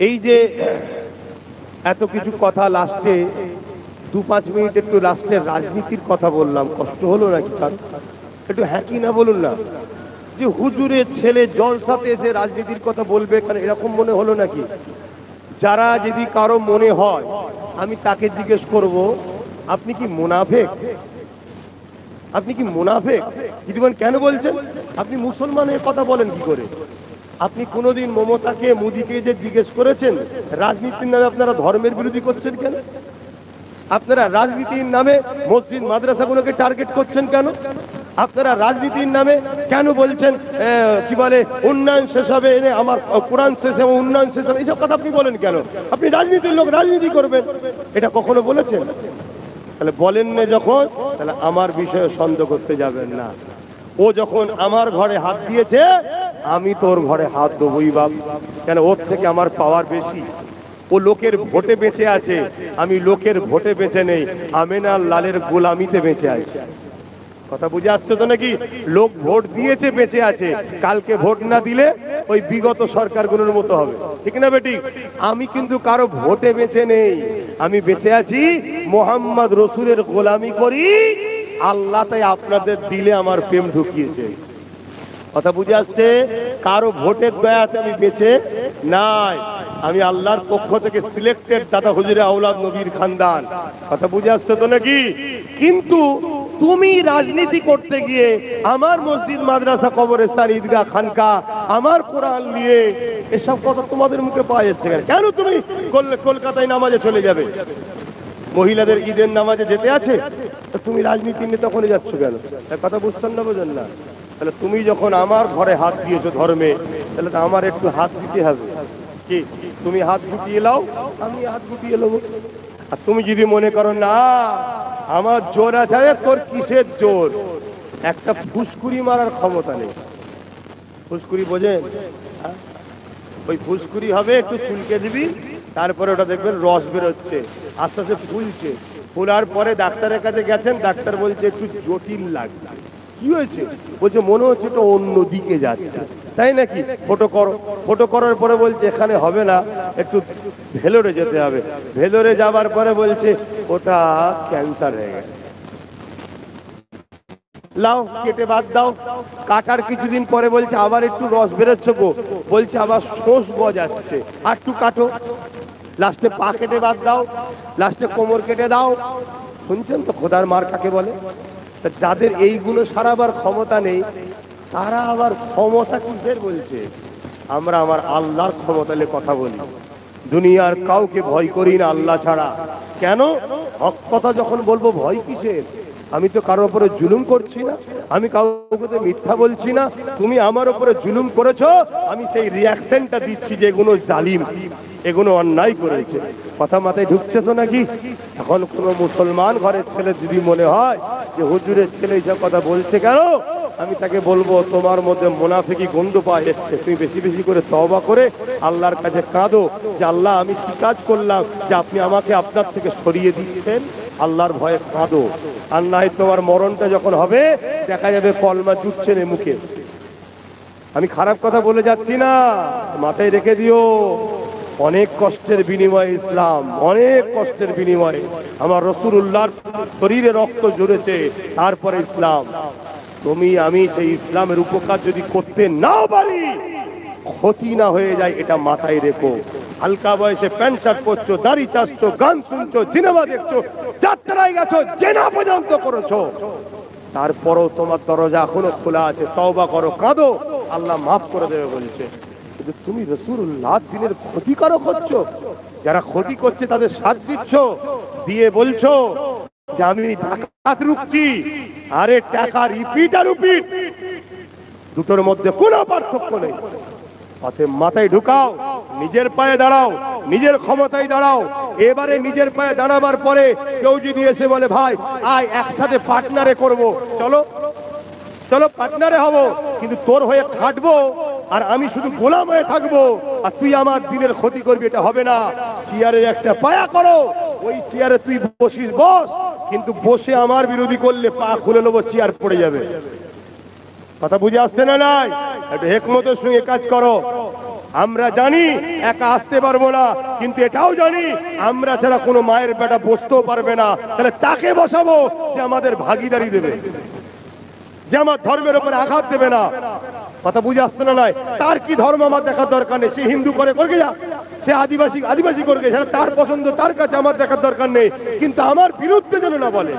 এই যে এত কিছু কথা লাস্টে 2-5 মিনিট একটু লাস্টে রাজনীতির কথা বললাম, কষ্ট হলো নাকি? তার একটু হ্যাঁ কি না বলুন না। যে হুজুরের ছেলে জলসাতে এসে রাজনীতির কথা বলবে, কারণ এরকম মনে হলো নাকি? যারা যদি কারো মনে হয়, আমি তাকে জিজ্ঞেস করব, আপনি কি মুনাফেক? আপনি কি মুনাফেক? যদি বলেন কেন বলছেন, আপনি মুসলমানের কথা বলেন কি করে? আপনি কোনোদিন মমতাকে, মোদীকে যে জিজ্ঞেস করেছেন রাজনীতির নামে আপনারা ধর্মের বিরোধী করছেন কেন? আপনারা রাজনীতির নামে মসজিদ মাদ্রাসাগুলোকে টার্গেট করছেন কেন? আপনারা রাজনীতির নামে কেন বলছেন কি বলে উন্নয়ন শেষ হবে, আমার কোরআন শেষ হবে, উন্নয়ন শেষ হবে, এইসব কথা আপনি বলেন কেন? আপনি রাজনীতির লোক, রাজনীতি করবেন, এটা কখনো বলেছেন? তাহলে বলেন না যখন, তাহলে আমার বিষয়ে সন্দেহ করতে যাবেন না। ও যখন আমার ঘরে হাত দিয়েছে, আমি তোর ঘরে হাত দেবই বাপ। কেন? ওর থেকে আমার পাওয়ার বেশি। ও লোকের ভোটে বেঁচে আছে, আমি লোকের ভোটে বেঁচে নেই, আমেনা লালের গোলামিতে বেঁচে আছি। কথা বুঝে আসছে তো নাকি? লোক ভোট দিয়েছে, বেঁচে আছে, কালকে ভোট না দিলে ওই বিগত সরকারগুলোর মতো হবে। ঠিক না বেটি? আমি কিন্তু কারো ভোটে বেঁচে নেই, আমি বেঁচে আছি মোহাম্মদ রসুলের গোলামি করি। আল্লাহ তাই আপনাদের দিলে আমার প্রেম ঢুকিয়েছে। কথা বুঝে আসছে? কারো ভোটের দয়াতে আমি বেঁচে নাই, আমি আল্লাহর পক্ষ থেকে সিলেক্টেড দাদা হুজুরে আওলাদ নবীর খানদান। কথা বুঝে আসছে তো নাকি? কিন্তু তুমি রাজনীতি করতে গিয়ে আমার মসজিদ মাদ্রাসা কবরস্থান ঈদগাহ খানকা আমার কোরআন নিয়ে এসব কথা তোমাদের মুখে পাওয়া যাচ্ছে কেন? কেন তুমি কলকাতায় নামাজে চলে যাবে? মহিলাদের ঈদের নামাজে যেতে আছে, তুমি রাজনীতি নিয়ে তখনই যাচ্ছ কেন? কথা বুঝছেন না? বোঝেন না? তাহলে তুমি যখন আমার ঘরে হাত দিয়েছো ধর্মে, তাহলে তো আমার একটু হাত দিতে হবে। কি তুমি হাত গুটিয়ে লাও, আমি হাত গুটিয়ে নেবো। আর তুমি যদি মনে করো না আমার জোর আছে, তোর কিসের জোর? একটা ফুসকুড়ি মারার ক্ষমতা নেই। ফুসকুড়ি বোঝেন? ওই ফুসকুড়ি হবে, একটু চুলকে দিবি, তারপরে ওটা দেখবেন রস বেরোচ্ছে, আস্তে আস্তে ফুলছে। ফোলার পরে ডাক্তারের কাছে গেছেন, ডাক্তার বলছে একটু জটিল লাগছে। কি হয়েছে? বলছে মনে হচ্ছে তো অন্য দিকে যাচ্ছে। তাই নাকি? ফটো করো। ফটো করার পরে বলছে এখানে হবে না, একটু ভেলোরে যেতে হবে। ভেলোরে যাবার পরে বলছে ওটা ক্যান্সার হয়ে গেছে। লাও কেটে বাদ দাও। কাটার কিছুদিন পরে বলছে আবার একটু রস বেরোচ্ছে গো, বলছে আবার শোষ গজাচ্ছে, আর একটু কাটো। লাস্টে পা কেটে বাদ দাও, লাস্টে কোমর কেটে দাও। শুনছেন তো খোদার মার কাকে বলে? যাদের এইগুলো সারাবার ক্ষমতা নেই, তারা আবার ক্ষমতা কিসের বলছে? আমরা আমার আল্লাহর ক্ষমতা নিয়ে কথা বলি। দুনিয়ার কাউকে ভয় করি না আল্লাহ ছাড়া। কেন? হক কথা যখন বলবো ভয় কিসের? আমি তো কারোর উপরে জুলুম করছি না, আমি কাউকে তো মিথ্যা বলছি না। তুমি আমার উপরে জুলুম করেছো, আমি সেই রিয়াকশনটা দিচ্ছি যে এগুলো জালিম, এগুলো অন্যায় করেছে। কথা মাথায় ঢুকছে তো নাকি? এখন কোনো মুসলমান ঘরের ছেলে যদি মনে হয় যে হুজুরের ছেলে এইসব কথা বলছে কেন, আমি তাকে বলবো তোমার মধ্যে মুনাফিকি গন্ধ পাওয়া যাচ্ছে। তুমি বেশি বেশি করে তওবা করে আল্লাহর কাছে কাঁদো যে আল্লাহ আমি কি কাজ করলাম যে আপনি আমাকে আপনার থেকে সরিয়ে দিচ্ছেন। আল্লাহর ভয়ে কাঁদো, আর নাই তোমার মরণটা যখন হবে দেখা যাবে কলমা জুটছে না মুখে। আমি খারাপ কথা বলে যাচ্ছি না, মাথায় রেখে দিও। অনেক কষ্টের বিনিময়ে ইসলাম, অনেক কষ্টের বিনিময়ে আমার রাসূলুল্লাহর শরীরে রক্ত ঝরেছে, তারপরে ইসলাম। তুমি আমি সেই ইসলামের উপকার যদি করতে নাও পারি, ক্ষতি না হয়ে যায়, এটা মাথায় রেখো। হালকা বয়সে প্যান্ট শার্ট পরছো, দাড়ি চাচ্ছো, গান শুনছো, সিনেমা দেখছো, যাত্রায় গেছো, জেনা পর্যন্ত করেছো, তারপরও তোমার দরজা এখনো খোলা আছে। তওবা করো, কাঁদো, আল্লাহ মাফ করে দেবে বলছে। কিন্তু তুমি রাসূলুল্লাহ দিনের ক্ষতিকারক হচ্ছ। যারা ক্ষতি করছে তাদের সাথ দিচ্ছ, দিয়ে বলছো যে আমি ডাকাত রুখছি। আরে টাকা রিপিট আর রিপিট, দুটোর মধ্যে কোনো পার্থক্য নেই। অতএব মাথায় ঢুকাও, নিজের পায়ে দাঁড়াও, নিজের ক্ষমতায় দাঁড়াও। এবারে নিজের পায়ে দাঁড়াবার পরে কেউ যদি এসে বলে ভাই আয় একসাথে পার্টনারে করব, চলো চলো পার্টনারে হব, কিন্তু তোর হয়ে খাটবো আর আমি শুধু গোলাম হয়ে থাকবো আর তুই আমার দিনের ক্ষতি করবি, এটা হবে না। চেয়ারের একটা পায়া করো, ওই চেয়ারে তুই বসিস বস, কিন্তু বসে আমার বিরোধী করলে পা খুলে নেবো, চেয়ার পড়ে যাবে। কথা বুঝে আসছে না? নাই একটু হেকমতের সঙ্গে কাজ করো। আমরা জানি একা আসতে পারবো না, কিন্তু এটাও জানি আমরা ছাড়া কোনো মায়ের বেটা বসতেও পারবে না। তাহলে তাকে বসাবো যে আমাদের ভাগিদারি দেবে, যে আমার ধর্মের উপরে আঘাত দেবে না। কথা বুঝে আসছে না? নাই তার কি ধর্ম আমার দেখার দরকার নেই। সে হিন্দু করে করবে যা, সে আদিবাসী করবে, সেটা তার পছন্দ, তার কাছে আমার দেখার দরকার নেই। কিন্তু আমার বিরুদ্ধে যেন না বলে,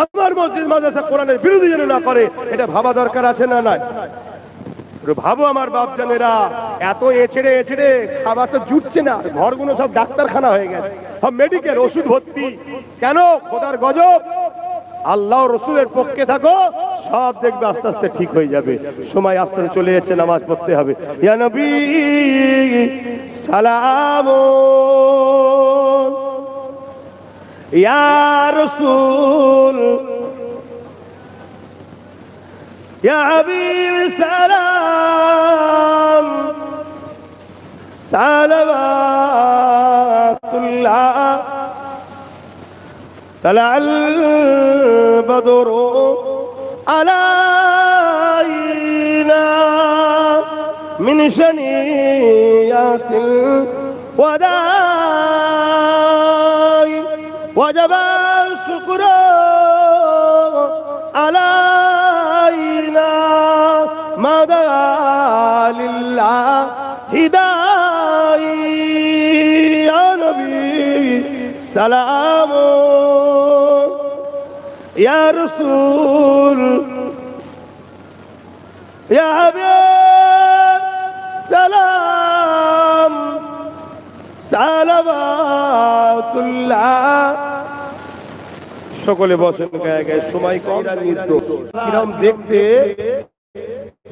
আমার মসজিদ মাদ্রাসা কোরআনের বিরুদ্ধে যেন না করে, এটা ভাবা দরকার আছে না? নাই ভাবো আমার বাপ জানেরা, এত এছেড়ে খাবার তো জুটছে না, ঘরগুলো সব ডাক্তারখানা হয়ে গেছে, সব মেডিকেল, ওষুধ ভর্তি। কেন? খোদার গজব। আল্লাহ রসুলের পক্ষে থাকো, সব দেখবে আস্তে আস্তে ঠিক হয়ে যাবে। সময় আস্তে আস্তে চলে যাচ্ছে, নামাজ পড়তে হবে। ইয়া নবী সালাম, ইয়া রাসূল, ইয়া হাবিব সালাম, সালাওয়াতুল্লাহ। طلع البدر علينا من شنيات الوداع، وجب الشكر علينا ما دعا لله داعي. يا نبي سلام، يا رسول، يا حبيب سلام، صلوات الله। সকলে বসেন গায়ে গায়ে, সময় কম। কিরম দেখতে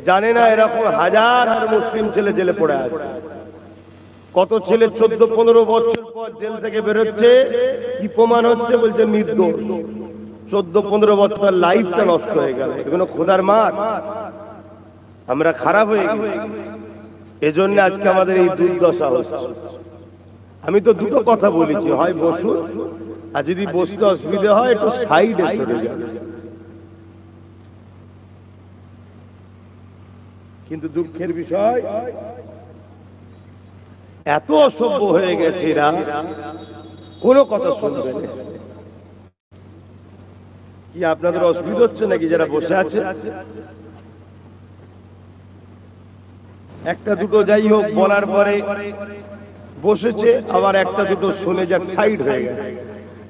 জানে না, এরকম হাজার হাজার মুসলিম ছেলে জেলে পড়ে আছে। কত ছেলে 14-15 বছর পর জেল থেকে বেরোচ্ছে, কি প্রমাণ হচ্ছে? বলছে নির্দোষ। 14-15 বছর লাইফটা নষ্ট হয়ে গেল। এগুলো খোদার মার। আমরা খারাপ হয়ে গেছি, এজন্য আজকে আমাদের এই দুর্দশা হচ্ছে। আমি তো দুটো কথা বলেছি, হয় বসুন, আর যদি বসতে অসুবিধা হয় একটু সাইডে চলে যান। কিন্তু দুঃখের বিষয়, এত অসভ্য হয়ে গেছে এরা, কোনো কথা শুনবে না। কি আপনাদের অসুবিধা হচ্ছে নাকি যারা বসে আছে? একটা দুটো যাই হোক বলার পরে বসেছে, আবার একটা দুটো শুনে যাক সাইড হয়ে গেছে।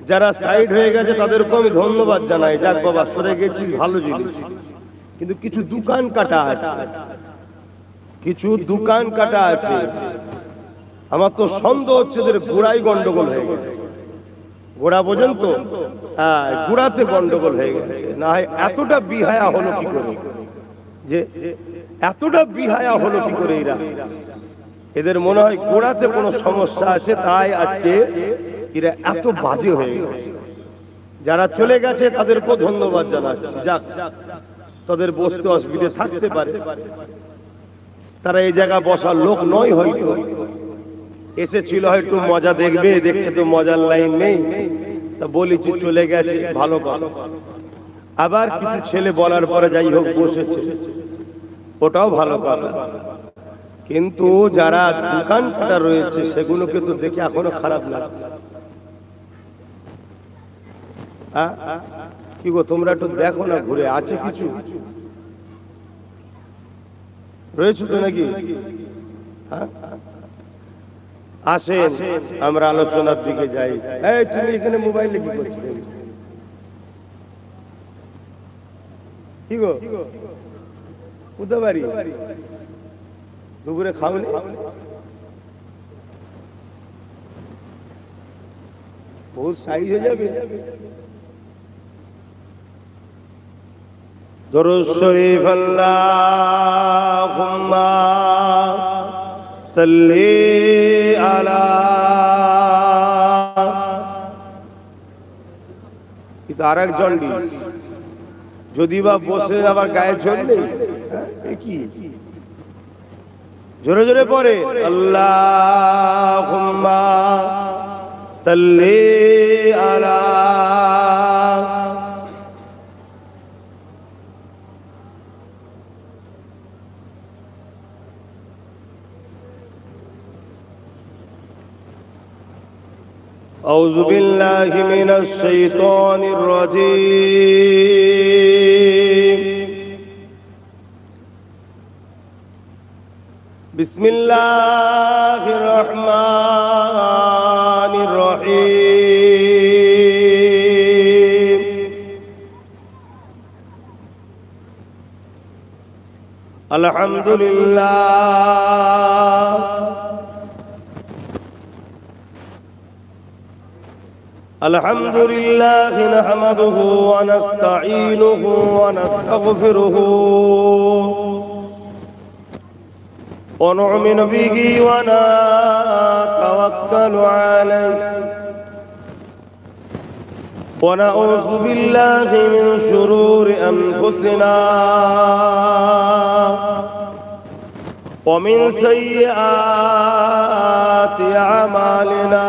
যারা সাইড হয়ে গেছে তাদেরকে আমি ধন্যবাদ জানাই, যাক বাবা সরে গেছিস, ভালো জিনিস। কিন্তু কিছু দোকান কাটা আছে, কিছু দোকান কাটা আছে, আমার তো সন্দেহ হচ্ছে যে গোড়াই গন্ডগোল হয়ে গেছে। গোড়া বোঝেন তো? হ্যাঁ, গোড়াতে গন্ডগোল হয়ে গেছে। না হয় এতটা বিহায়া হলো কি করে, যে এতটা বিহায়া হলো কি করে এরা? এদের মনে হয় গোড়াতে কোনো সমস্যা আছে, তাই আজকে এরা এত বাজে হয়ে গেছে। যারা চলে গেছে তাদেরকেও ধন্যবাদ জানাচ্ছি, যাক তাদের বসতে অসুবিধে থাকতে পারে, তারা এই জায়গা বসার লোক নয়, হয়তো এসেছিল হয়তো মজা দেখবে, দেখছে তো মজার লাইন নেই, তা বলেছি চলে গেছে, ভালো কথা। আবার কিছু ছেলে বলার পরে যাই হোক বসেছে, ওটাও ভালো কথা। কিন্তু যারা দোকান কাটা রয়েছে সেগুলোকে তো দেখে এখনো খারাপ লাগছে। কি গো, তোমরা একটু দেখো না, ঘুরে আছে কিছু রয়েছে তো নাকি? আসেন আমরা আলোচনার দিকে যাই। এই তুমি এখানে মোবাইলে কি করছো? কি গো, কোথায় বাড়ি? দুপুরে খাওনি? বহুত সাইজ হয়ে যাবে। দরুদ শরীফ আল্লাহুম্মা সাল্লি আলা। কিন্তু আরেকজন যদি বা বসে আবার গায়ে জোর নেই, কি জোরে জোরে পড়ে আল্লাহুম্মা সাল্লি আলা। أعوذ بالله من الشيطان الرجيم. بسم الله الرحمن الرحيم. الحمد لله الحمد لله نحمده ونستعينه ونستغفره ونؤمن به ونتوكل عليه ونعوذ بالله من شرور أنفسنا ومن سيئات أعمالنا.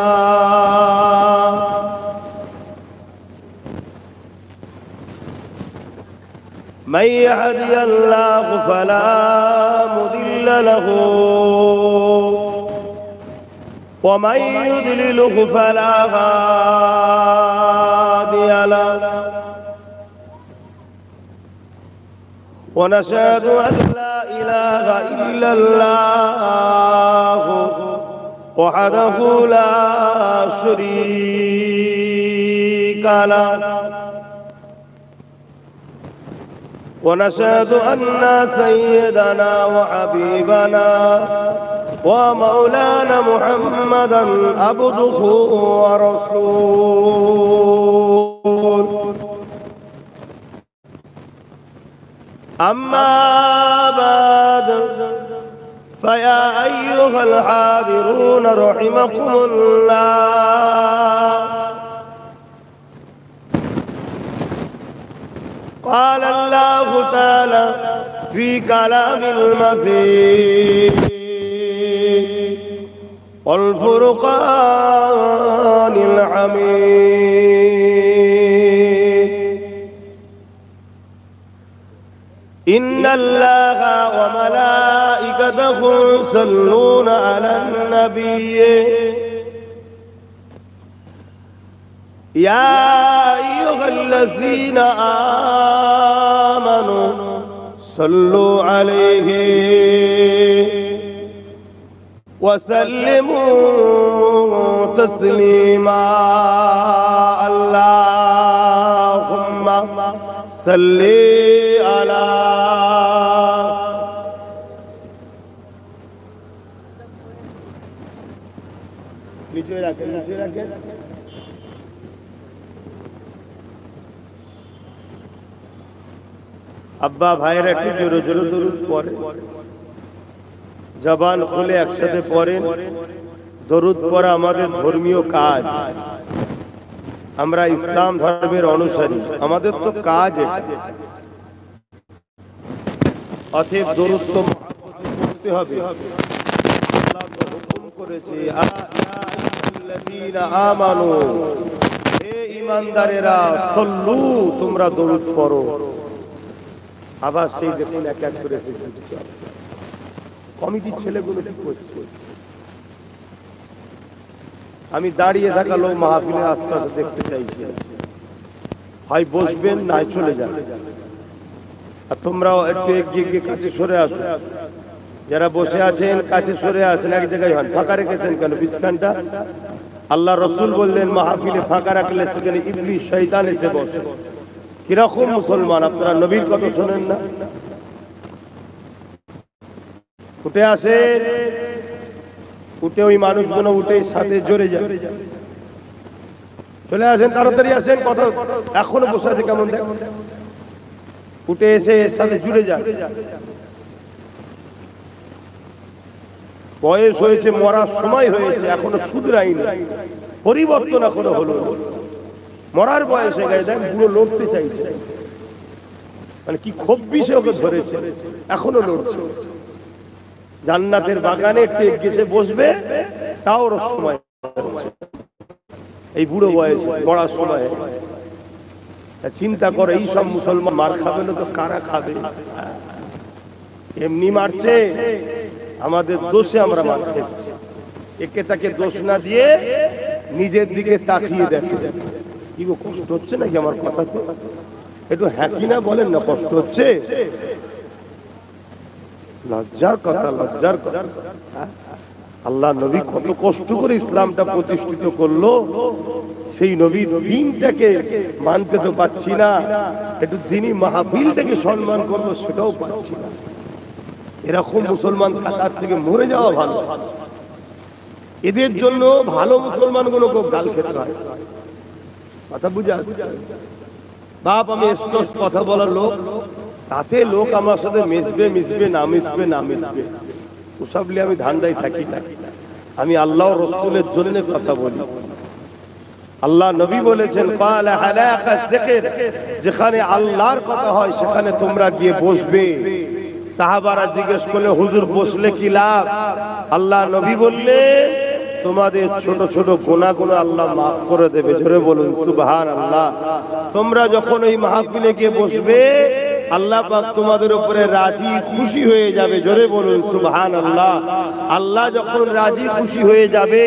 من يهدي الله فلا مضل له ومن يضلله فلا هادي له. ونشهد أن لا إله إلا الله وحده لا شريك له. ونشهد أن سيدنا وحبيبنا ومولانا محمدا عبده ورسوله. أما بعد فيا أيها الحاضرون رحمكم الله. قال الله تعالى في كلام المجيد والفرقان الحميد. إن الله وملائكته يصلون على النبي يا أيها الذين آمنوا صلوا عليه وسلموا تسليما. اللهم صل على আব্বা ভাইরা একটু জোরে জোরে দরুদ পড়ে, জবান খুলে একসাথে পড়েন। দরুদ পড়া আমাদের ধর্মীয় কাজ। আমরা ইসলাম ধর্মের অনুসারী, আমাদের তো কাজ অতএব দরুদ তো পড়তে হবে। আল্লাহ তো হুকুম করেছে আল্লাযীনা আমানু, হে ঈমানদারেরা, সল্লু, তোমরা দরুদ পড়ো। আবার সেই দেখুন এক এক করে কমিটির ছেলেগুলো কি করছে। আমি দাঁড়িয়ে থাকা লোক মাহফিলের আশপাশে দেখতে চাইছি, হয় বসবেন না চলে যান। আর তোমরাও একটু এগিয়ে গিয়ে কাছে সরে আসো। যারা বসে আছেন কাছে সরে আসেন, এক জায়গায় হন। ফাঁকা রেখেছেন কেন বিছখানটা? আল্লাহ রসুল বললেন মাহফিলে ফাঁকা রাখলে সেখানে ইবলিস শয়তান এসে বসে। কিরকম মুসলমান আপনারা, নবীর কথা শোনেন না? উঠে আসে, উঠে ওই মানুষগুলো উঠে সাথে জোরে যায়। চলে আসেন, তাড়াতাড়ি আসেন। কথা এখনো বসে আছে কেমন দেখ, উঠে এসে এর সাথে জুড়ে যান। বয়স হয়েছে, মরার সময় হয়েছে, এখনো শুধরাইনি, পরিবর্তন এখনো হলো না। মরার বয়স হয়ে গেছে, দেখ পুরো লড়তে চাইছে, মানে কি খব্বিশে ওকে ধরেছে, এখনো লড়ছে। জান্নাতের বাগানে একটু গেছে বসবে, তাও ওর সময়, এই বুড়ো বয়স মরার সময়। চিন্তা করে এই সব মুসলমান মার খাবে না তো কারা খাবে? এমনি মারছে, আমাদের দোষে আমরা মার খেয়েছি। একে তাকে দোষ না দিয়ে নিজের দিকে তাকিয়ে দেখে, কি গো কষ্ট হচ্ছে নাকি আমার কথাতে? একটু হ্যাঁ কি না বলেন না, কষ্ট হচ্ছে? লজ্জার কথা, লজ্জার কথা। আল্লাহ নবী কত কষ্ট করে ইসলামটা প্রতিষ্ঠিত করলো, সেই নবীর দিনটাকে মানতে তো পাচ্ছি না, একটু দিনই মাহফিলটাকে সম্মান করবো সেটাও পাচ্ছি না। এরকম মুসলমান থাকার থেকে মরে যাওয়া ভালো। এদের জন্য ভালো মুসলমানগুলোকে গাল খেতে হয়। কথা বুঝা? বাপ আমি স্পষ্ট কথা বলার লোক, তাতে লোক আমার সাথে মিশবে মিশবে না মিশবে না মিশবে, ওসব নিয়ে আমি ধান্দায় থাকি না। আমি আল্লাহ রসুলের জন্য কথা বলি। আল্লাহ নবী বলেছেন, যেখানে আল্লাহর কথা হয় সেখানে তোমরা গিয়ে বসবে। সাহাবারা জিজ্ঞেস করলে, হুজুর বসলে কি লাভ? আল্লাহ নবী বললে, তোমাদের ছোট ছোট গুনাহগুলো আল্লাহ মাফ করে দেবে। জোরে বলুন সুবহানাল্লাহ। তোমরা যখন এই মাহফিলে গিয়ে বসবে, আল্লাহ পাক তোমাদের উপরে রাজি খুশি হয়ে যাবে। জোরে বলুন সুবহানাল্লাহ। আল্লাহ যখন রাজি খুশি হয়ে যাবে,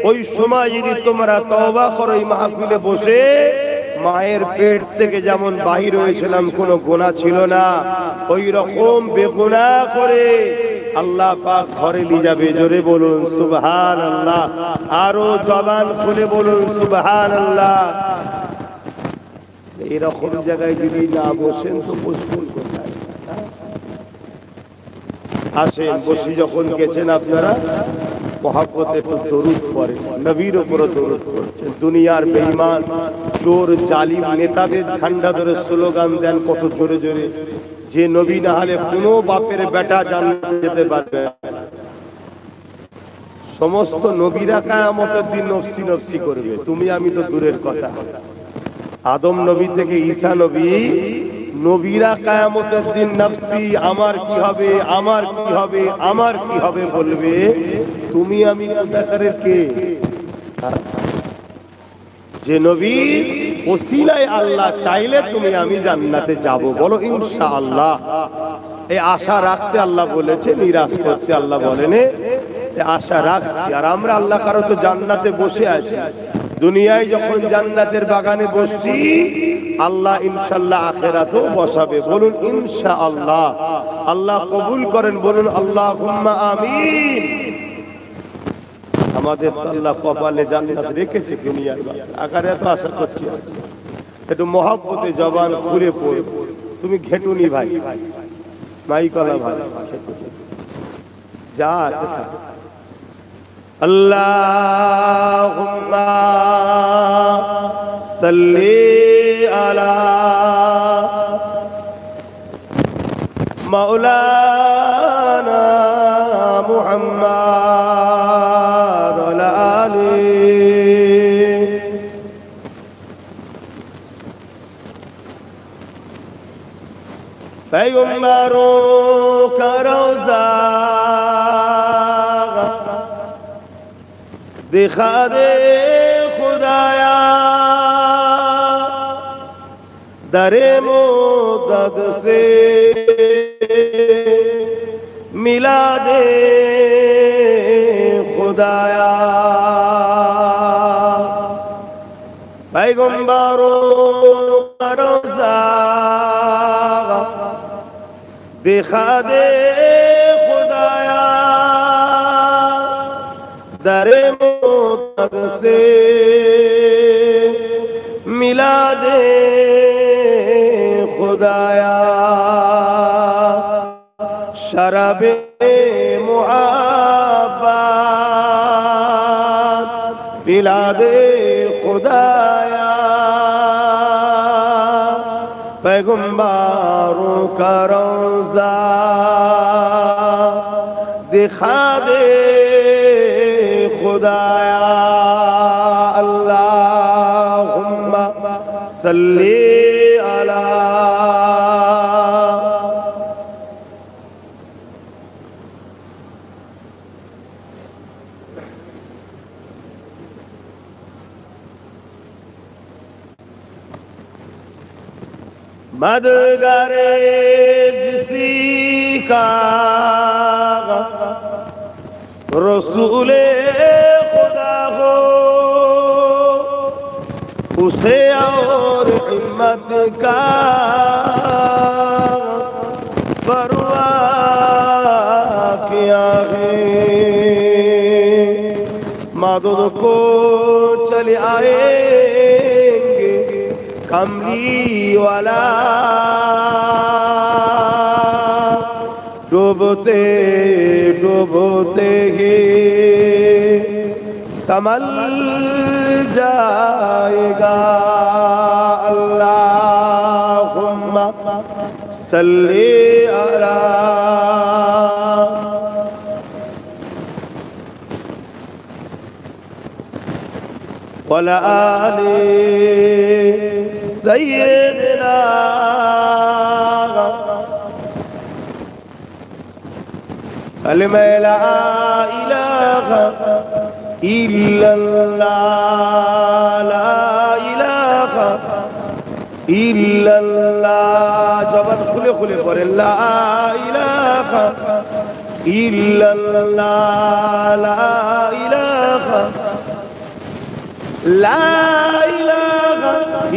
ওই সময় যদি তোমরা তওবা করো এই মাহফিলে বসে, মায়ের পেট থেকে যেমন বাহির হয়েছিলাম কোনো গুনাহ ছিল না, ওই রকম বেগুনাহ করে আল্লাহ পাক ঘরে নিয়ে যাবে। জোরে বলুন সুবহানাল্লাহ। আরো জবান খুলে বলুন সুবহানাল্লাহ। এরকম জায়গায় যদি না বসেন তো বসবেন কোথায়? আসেন বসি। যখন গেছেন আপনারা মহব্বতে একটু দরুদ পড়েন, নবীর উপর দরুদ পড়ছেন। দুনিয়ার বেঈমান চোর জালিম নেতাদের ঝান্ডা ধরে স্লোগান দেন কত জোরে জোরে, যে নবী না হলে কোনো বাপের বেটা জান্নাতে যেতে পারবে না। সমস্ত নবীরা কিয়ামতের দিন নফসি নফসি করবে, তুমি আমি তো দূরের কথা। আদম নবী থেকে ঈসা নবী, নবীরা কিয়ামতের দিন নফসি, আমার কি হবে আমার কি হবে আমার কি হবে বলবে, তুমি আমি কোথাকারের কে? যে নবীর ওসিলায় আল্লাহ চাইলে তুমি আমি জান্নাতে যাব, বলো ইনশাআল্লাহ। এই আশা রাখতে আল্লাহ বলেছে, নিরাশ করতে আল্লাহ বলেনি। আশা রাখছি। আর আমরা আল্লাহ কারো তো জান্নাতে বসে আছি, দুনিয়ায় যখন জান্নাতের বাগানে বসছি, আল্লাহ ইনশাআল্লাহ আখিরাতেও বসাবে। বলুন ইনশাআল্লাহ। আল্লাহ কবুল করেন, বলুন আল্লাহুম্মা আমিন। আমাদের আল্লাহ কপালে জান্নাত রেখেছে দুনিয়ার আকারে, এত আশা করছি। একটু মহব্বতে জবান খুলে পড়ে, তুমি ঘেটুনি ভাই, মাইকলা ভাই, যা আছে আল্লাহুম্মা সাল্লি আলা মাওলানা মুহাম্মদ ওয়া আলিহি। पैगंबरों का रोज़ा दिखा दे खुदाया, दरे मोदद से मिला दे खुदाया। पैगंबरों का रोज़ा दिखा दे खुदाया, दरे मोदद से मिला दे खुदाया। शराबे मुहब्बत पिला दे खुदाया पैगंबरों का रोज़ा दिखा दे खुदाया अल्लाहुम्मा सल्ली अला मदगारे जिसी का रसूले खुदा हो उसे और हिम्मत का परवाह किया है मदद को चले आएंगे कमली वाला डूबते डूबते ही संभल जाएगा अल्लाहुम्मा सल्ली अला वला आली सय्यदना कलिमा ला इलाहा इल्लल्लाह ला इलाहा इल्लल्लाह जबान खुले खुले पढ़े ला इलाहा इल्लल्लाह ला इलाहा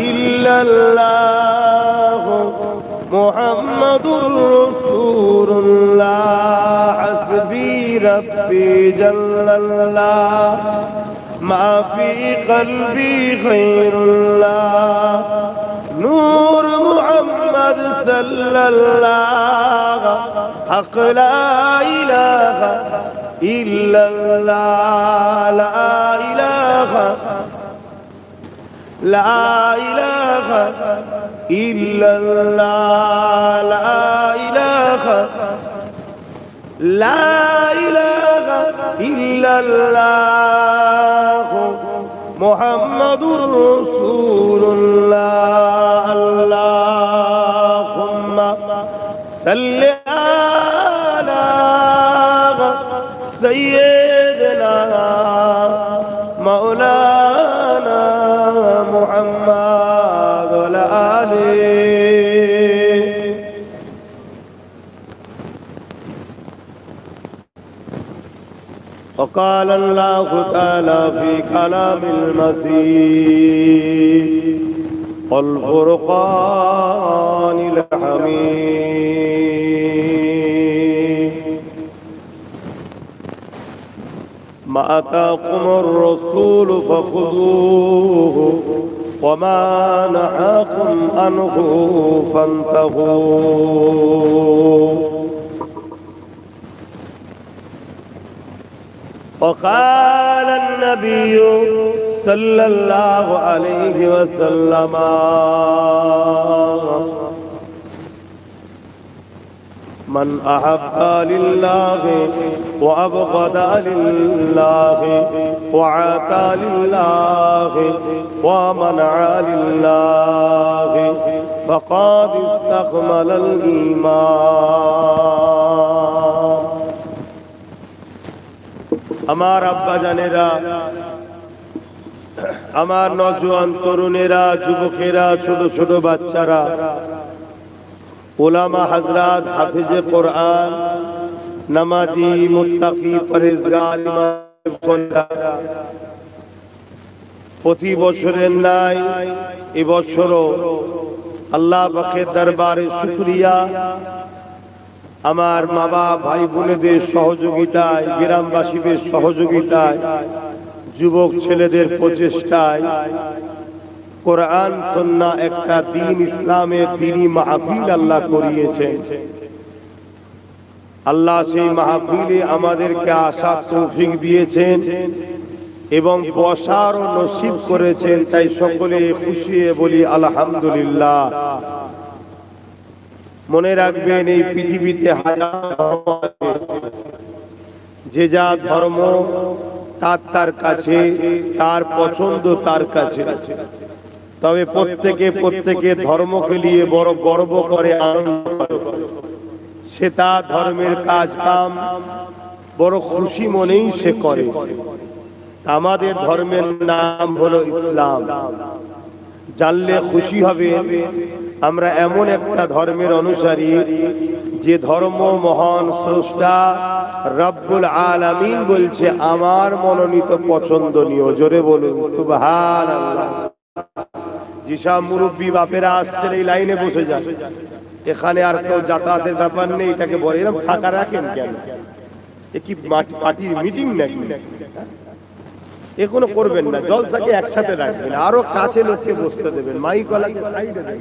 इल्लल्लाह मुहम्मदुर रसूलुल्लाह हस्बी रब्बी जल्लल्लाह मा फी क़ल्बी ग़ैरुल्लाह नूर मुहम्मद सल्लल्लाह हक़ ला इलाहा इल्लल्लाह ला इलाहा ला इलाहा इल्लल्लाह ला इलाहा ला इलाहा इल्लल्लाह मुहम्मदुर रसूलुल्लाह अल्लाहुम्मा सल्ली अला सय्यदना मौलाना मुहम्मद वला आलिहि وقال الله تعالى في كلام المسيح والفرقان الحميد ما آتاكم الرسول فخذوه وما نهاكم عنه فانتهوا وقال النبي صلى الله عليه وسلم من أحب لله وأبغض لله وعطى لله ومنع لله فقد استكمل الإيمان আমার আব্বা জানেরা আমার নওজোয়ান তরুণেরা যুবকেরা ছোট ছোট বাচ্চারা উলামা হযরত হাফিজে কোরআন নামাজি মুত্তাকি পরহেজগার প্রতি বছরের নাই এবছরও আল্লাহ পাকের দরবারে শুকরিয়া আমার মা বাবা ভাই বোনেদের সহযোগিতায় গ্রামবাসীদের সহযোগিতায় যুবক ছেলেদের প্রচেষ্টায় কোরআন সুন্নাহ একটা দ্বীন ইসলামের দ্বীনি মাহফিল আল্লাহ করিয়েছেন। আল্লাহ সেই মাহফিলে আমাদেরকে আসার তৌফিক দিয়েছেন। এবং বসারও নসিব করেছেন, তাই সকলে খুশি হয়ে বলি আলহামদুলিল্লাহ। মনে রাখবেন এই পৃথিবীতে হাজার ধর্ম আছে, যে যা ধর্ম তার তার কাছে, তার পছন্দ তার কাছে, তবে প্রত্যেকে ধর্মকে নিয়ে বড় গর্ব করে, আনন্দ করে। সে তার ধর্মের কাজ কাম বড় খুশি মনেই সে করে। আমাদের ধর্মের নাম হলো ইসলাম। জানলে খুশি হবে আমরা এমন একটা ধর্মের অনুসারী যে ধর্ম মহান স্রষ্টা রব্বুল আলামিন বলছে আমার মনোনীত পছন্দনীয়। জোরে বলুন সুবহানাল্লাহ। যেসব মুরব্বী বাপেরা আসছেন এই লাইনে বসে যান, এখানে আর কেউ যাতায়াতের ব্যাপার নেই, এটাকে বলে এরকম ফাঁকা রাখেন কেন? এ কি পার্টির মিটিং নাকি? এখনো করবেন না, জলসাকে একসাথে রাখবেন, আরো কাছে লোককে বসতে দেবেন, মাইকওয়ালাকে সাইডে দেবেন।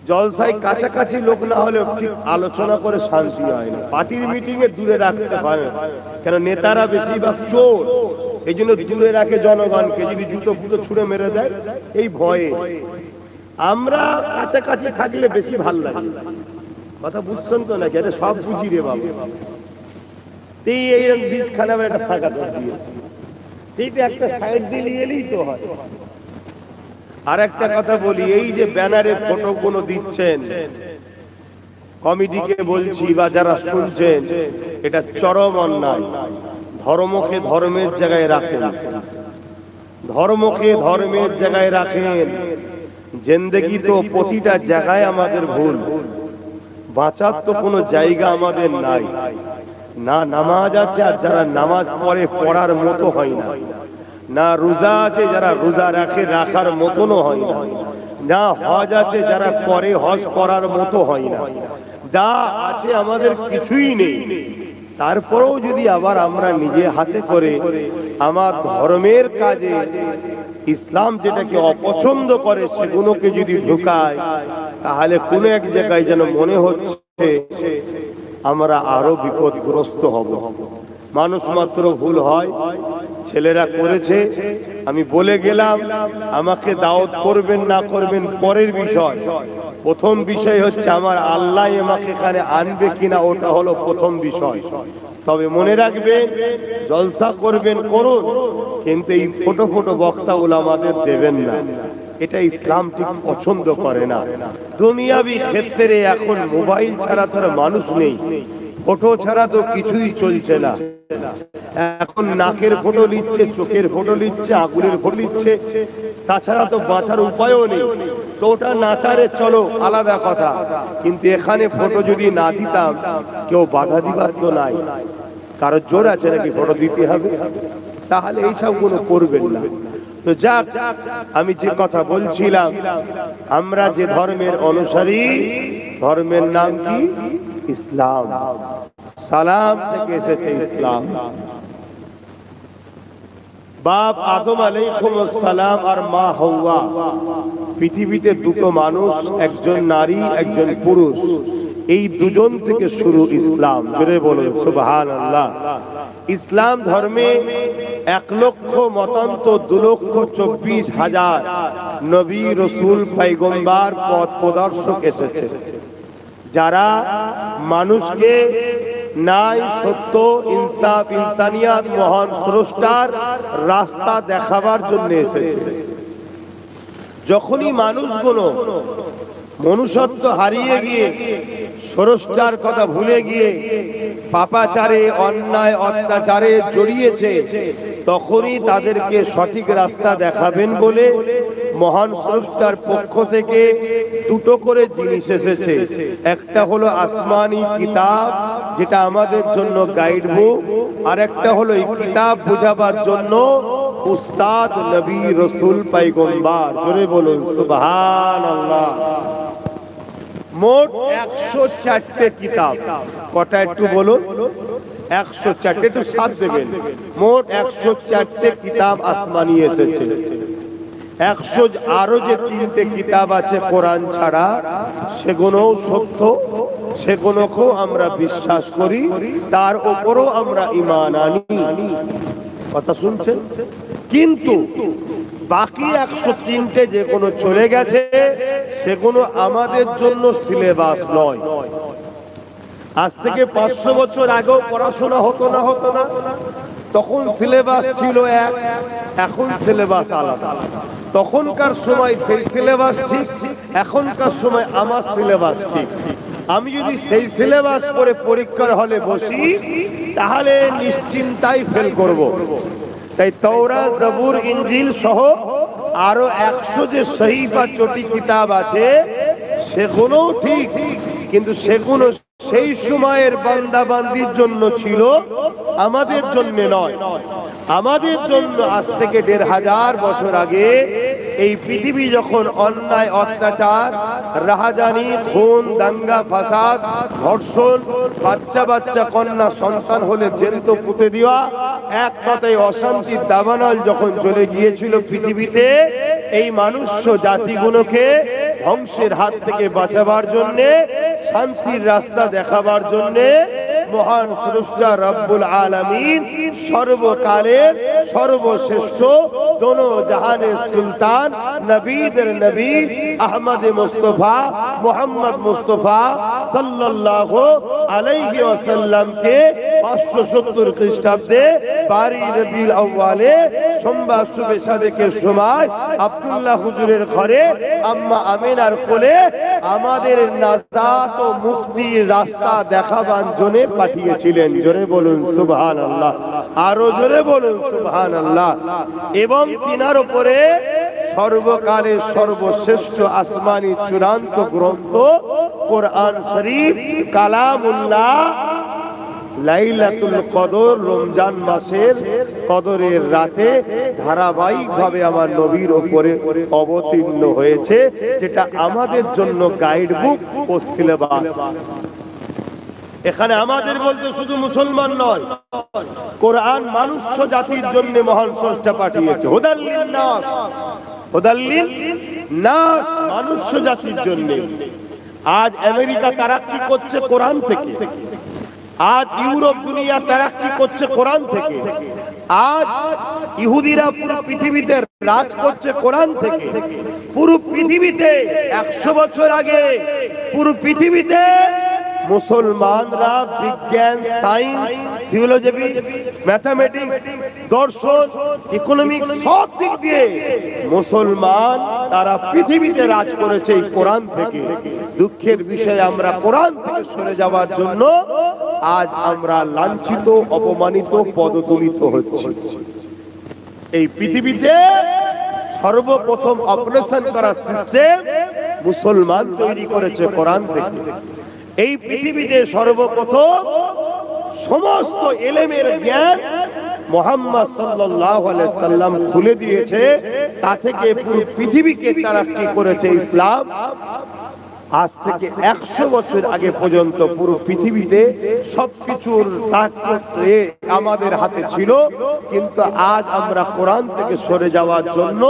জলসায় কাছাকাছি লোক না হলে ঠিক আলোচনা করে শান্তি হয় না। পার্টির মিটিং এ দূরে রাখতে হয়, কেন নেতারা বেশিরভাগ চোর, এই জন্য দূরে রাখে জনগণকে, যদি জুতো ফুটো ছুঁড়ে মেরে দেয় এই ভয়ে। আমরা কাছাকাছি থাকলে বেশি ভাল লাগে। কথা বুঝছেন তো নাকি? এটা সব বুঝি রে বাবু। এইরকম বীজ খানা একটা ফাঁকা দিয়ে এইটা একটা সাইড দিয়ে এলেই তো হয়। আর একটা কথা বলি, এই যে ব্যানারে ফটো গুলো দিচ্ছেন, কমিটিকে বলছি বা যারা শুনছেন, এটা চরম অন্যায়। ধর্মকে ধর্মের জায়গায় রাখেন, ধর্মকে ধর্মের জায়গায় রাখেন। জিন্দেগি তো প্রতিটা জায়গায় আমাদের ভুল, বাঁচার তো কোনো জায়গা আমাদের নাই। না নামাজ আছে, আর যারা নামাজ পড়ে পড়ার মতো হয় না। না রোজা আছে, যারা রোজা রাখে রাখার মতনও হয় না। না হজ আছে, যারা করে হজ করার মতো হয় না। যা আছে আমাদের কিছুই নেই। তারপরেও যদি আবার আমরা নিজে হাতে করে আমার ধর্মের কাজে ইসলাম যেটাকে অপছন্দ করে সেগুলোকে যদি ঢুকায়, তাহলে কোনো এক জায়গায় যেন মনে হচ্ছে আমরা আরো বিপদগ্রস্ত হব। মানুষ মাত্র ভুল হয়, ছেলেরা করেছে, আমি বলে গেলাম, আমাকে দাওয়াত করবেন না করবেন পরের বিষয়। প্রথম বিষয় হচ্ছে আমার আল্লাহ আমাকে এখানে আনবে কিনা, ওটা হলো প্রথম বিষয়। তবে মনে রাখবেন, জলসা করবেন করুন, কিন্তু এই ফটো বক্তা আমাদের দেবেন না। এটা ইসলাম ঠিক পছন্দ করে না। দুনিয়াবি ক্ষেত্রে এখন মোবাইল ছাড়া তো মানুষ নেই, ফটো ছাড়া তো কিছুই চলছে না। এখন নাকের ফটো নিচ্ছে, চোখের ফটো নিচ্ছে, আঙুলের ফটো নিচ্ছে, তাছাড়া তো বাঁচার উপায়ও নেই। তো ওটা নাচারে চলো আলাদা কথা, কিন্তু এখানে ফটো যদি না দিতাম কেউ বাধা দিবার তো নাই। কারোর জোর আছে নাকি ফটো দিতে হবে? তাহলে এইসব গুলো করবেন না। তো যাক, আমি যে কথা বলছিলাম, আমরা যে ধর্মের অনুসারী, ধর্মের নাম কি? ইসলাম। সালাম থেকে এসেছে ইসলাম। বাপ আদম আলাইহিস সালাম আর মা হাওয়া, পৃথিবীতে দুটো মানুষ, একজন নারী একজন পুরুষ, এই দুজন থেকে শুরু ইসলাম। জোরে বলুন সুবহানাল্লাহ। ইসলাম ধর্মে 1,00,000 মতান্ত 2,24,000 নবী রসুল পয়গম্বর পথ প্রদর্শক এসেছে, যারা মানুষকে ন্যায় সত্য ইনসাফ ইনসানিয়াত মহান স্রষ্টার রাস্তা দেখাবার জন্য এসেছে। যখনই মানুষগুলো মনুষ্যত্ব হারিয়ে গিয়ে স্রষ্টার কথা ভুলে গিয়ে পাপাচারে অন্যায় অত্যাচারে জড়িয়েছে, তখনই তাদেরকে সঠিক রাস্তা দেখাবেন বলে মহান স্রষ্টার পক্ষ থেকে দুটো করে জিনিস এসেছে। একটা হলো আসমানি কিতাব, যেটা আমাদের জন্য গাইড বুক, আর একটা হলো এই কিতাব বোঝাবার জন্য উস্তাদ নবী রসুল পয়গম্বর। জোরে বলুন সুবহানাল্লাহ। মোট 104টে কিতাব। কটা একটু বলুন? 104টে, একটু সাথ দেবেন। মোট 104টে কিতাব আসমানি এসেছে। 100 আরো যে 3টে কিতাব আছে কোরআন ছাড়া, সেগুলোও সত্য, সেগুলোকেও আমরা বিশ্বাস করি, তার উপরও আমরা ঈমান আনি। কথা শুনছেন? কিন্তু বাকি 103টে যে কোনো চলে গেছে, সেগুলো আমাদের জন্য সিলেবাস নয়। আজ থেকে 500 বছর আগেও পড়াশোনা হতো না, তখন সিলেবাস ছিল এক, এখন সিলেবাস আলাদা। তখনকার সময় সেই সিলেবাস ঠিক, এখনকার সময় আমার সিলেবাস ঠিক। আমি যদি সেই সিলেবাস পড়ে পরীক্ষার হলে বসি, তাহলে নিশ্চিন্তায় ফেল করব। তাই তাওরাত, জাবুর, ইনজিল সহ আরো 100 যে সহিহ বা চটি কিতাব আছে, সেগুলো ঠিক, কিন্তু সেগুলো সেই সময়ের বান্দা বান্দির জন্য ছিল, আমাদের জন্য নয়। আমাদের জন্য আজ থেকে 1500 বছর আগে এই পৃথিবী যখন অন্যায়, অত্যাচার, রাহাজানি, খুন, দাঙ্গা, ফাসাদ, ধর্ষণ, বাচ্চা কন্যা সন্তান হলে জ্যান্ত পুঁতে দেওয়া, এক কথায় অশান্তির দাবানল যখন চলে গিয়েছিল পৃথিবীতে, এই মানুষ্য জাতিগুলোকে ধ্বংসের হাত থেকে বাঁচাবার জন্যে, শান্তির রাস্তা দেখাবার জন্যে মহান স্রষ্টা রব্বুল আলামিন সর্বকালের সর্বশ্রেষ্ঠ, দোনো জাহানের সুলতান, নবীদের নবী আহমদ মুস্তফা মুহাম্মদ মুস্তফা সাল্লাল্লাহু আলাইহি ওয়াসাল্লামকে 570 খ্রিস্টাব্দে 12 রবিউল আউয়ালে সোমবার শুভে সাদেকের সময় আব্দুল্লাহ হুজুরের ঘরে আম্মা আমিনার কোলে আমাদের নাজাত ও মুক্তির রাস্তা দেখাবার জন্য পাঠিয়েছিলেন। জোরে বলুন সুবহানাল্লাহ, আরো জোরে বলুন সুবহানাল্লাহ। এবং তিনার উপরে সর্বকালের সর্বশ্রেষ্ঠ আসমানি চূড়ান্ত গ্রন্থ কোরআন শরীফ, কালামুল্লাহ, লাইলাতুল কদর, রমজান মাসের কদরের রাতে ধারাবাহিকভাবে আমার নবীর উপরে অবতীর্ণ হয়েছে, যেটা আমাদের জন্য গাইড বুক ও সিলেবাস। এখানে আমাদের বলতে শুধু মুসলমান নয়, কোরআন মানুষ্য জাতির জন্য মহান স্রষ্টা পাঠিয়েছে। হুদাল্লিন নাস, হুদাল্লিন নাস, মানুষ্য জাতির জন্য। আজ আমেরিকা তারাক্কি করছে কোরআন থেকে, আজ ইউরোপ দুনিয়া তারাক্কি করছে কোরআন থেকে, আজ ইহুদিরা পুরো পৃথিবীতে রাজ করছে কোরআন থেকে। পুরো পৃথিবীতে 100 বছর আগে পুরো পৃথিবীতে মুসলমানরা বিজ্ঞান, সায়েন্স, থিওলজি, ম্যাথমেটিক্স, দর্শন, ইকোনমিক্স, সব দিক দিয়ে মুসলমান তারা পৃথিবীতে রাজ করেছে এই কোরআন থেকে। দুঃখের বিষয়, আমরা কোরআন থেকে সরে যাওয়ার জন্য আজ আমরা লাঞ্ছিত, অপমানিত, পদদলিত হচ্ছি। এই পৃথিবীতে সর্বপ্রথম অপারেশন করার সিস্টেম মুসলমান তৈরি করেছে কোরআন থেকে। এই পৃথিবীতে সর্বপ্রথম সমস্ত ইলমের জ্ঞান মুহাম্মদ সাল্লাল্লাহু আলাইহি সাল্লাম খুলে দিয়েছে, তা থেকে পুরো পৃথিবীকে তারাক্কি করেছে ইসলাম। আজ থেকে 100 বছর আগে পর্যন্ত পুরো পৃথিবীতে সবকিছুর আমাদের হাতে ছিল, কিন্তু আজ আমরা কোরআন থেকে সরে যাওয়ার জন্য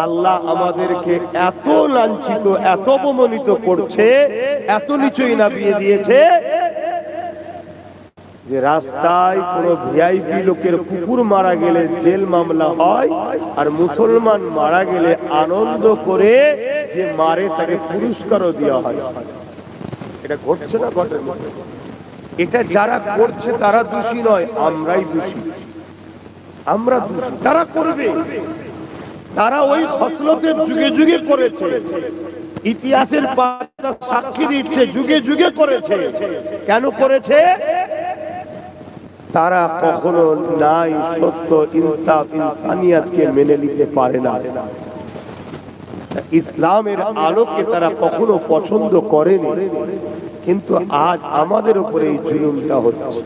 আল্লাহ আমাদেরকে এত লাঞ্ছিত, এত অপমানিত করছে, এত নিচুই নামিয়ে দিয়েছে যে রাস্তায় কোন ভিআইপি লোকের কুকুর মারা গেলে জেল মামলা হয়, আর মুসলমান মারা গেলে আনন্দ করে যে মারে তাকে পুরস্কারও দেওয়া হয়। এটা ঘটছে না? ঘটে। এটা যারা করছে তারা দোষী নয়, আমরাই দোষী। আমরা দোষী, তারা করবে। তারা ওই খসলতের যুগে যুগে করেছে, ইতিহাসের পাতা সাক্ষী দিচ্ছে, যুগে যুগে করেছে। কেন করেছে? তারা কখনো নাই সত্য, ইনসাফ, ইনসানিয়াতকে মেনে নিতে পারে না। ইসলামের আলোকে তারা কখনো পছন্দ করেনি, কিন্তু আজ আমাদের উপরে এই জুলুমটা হচ্ছে।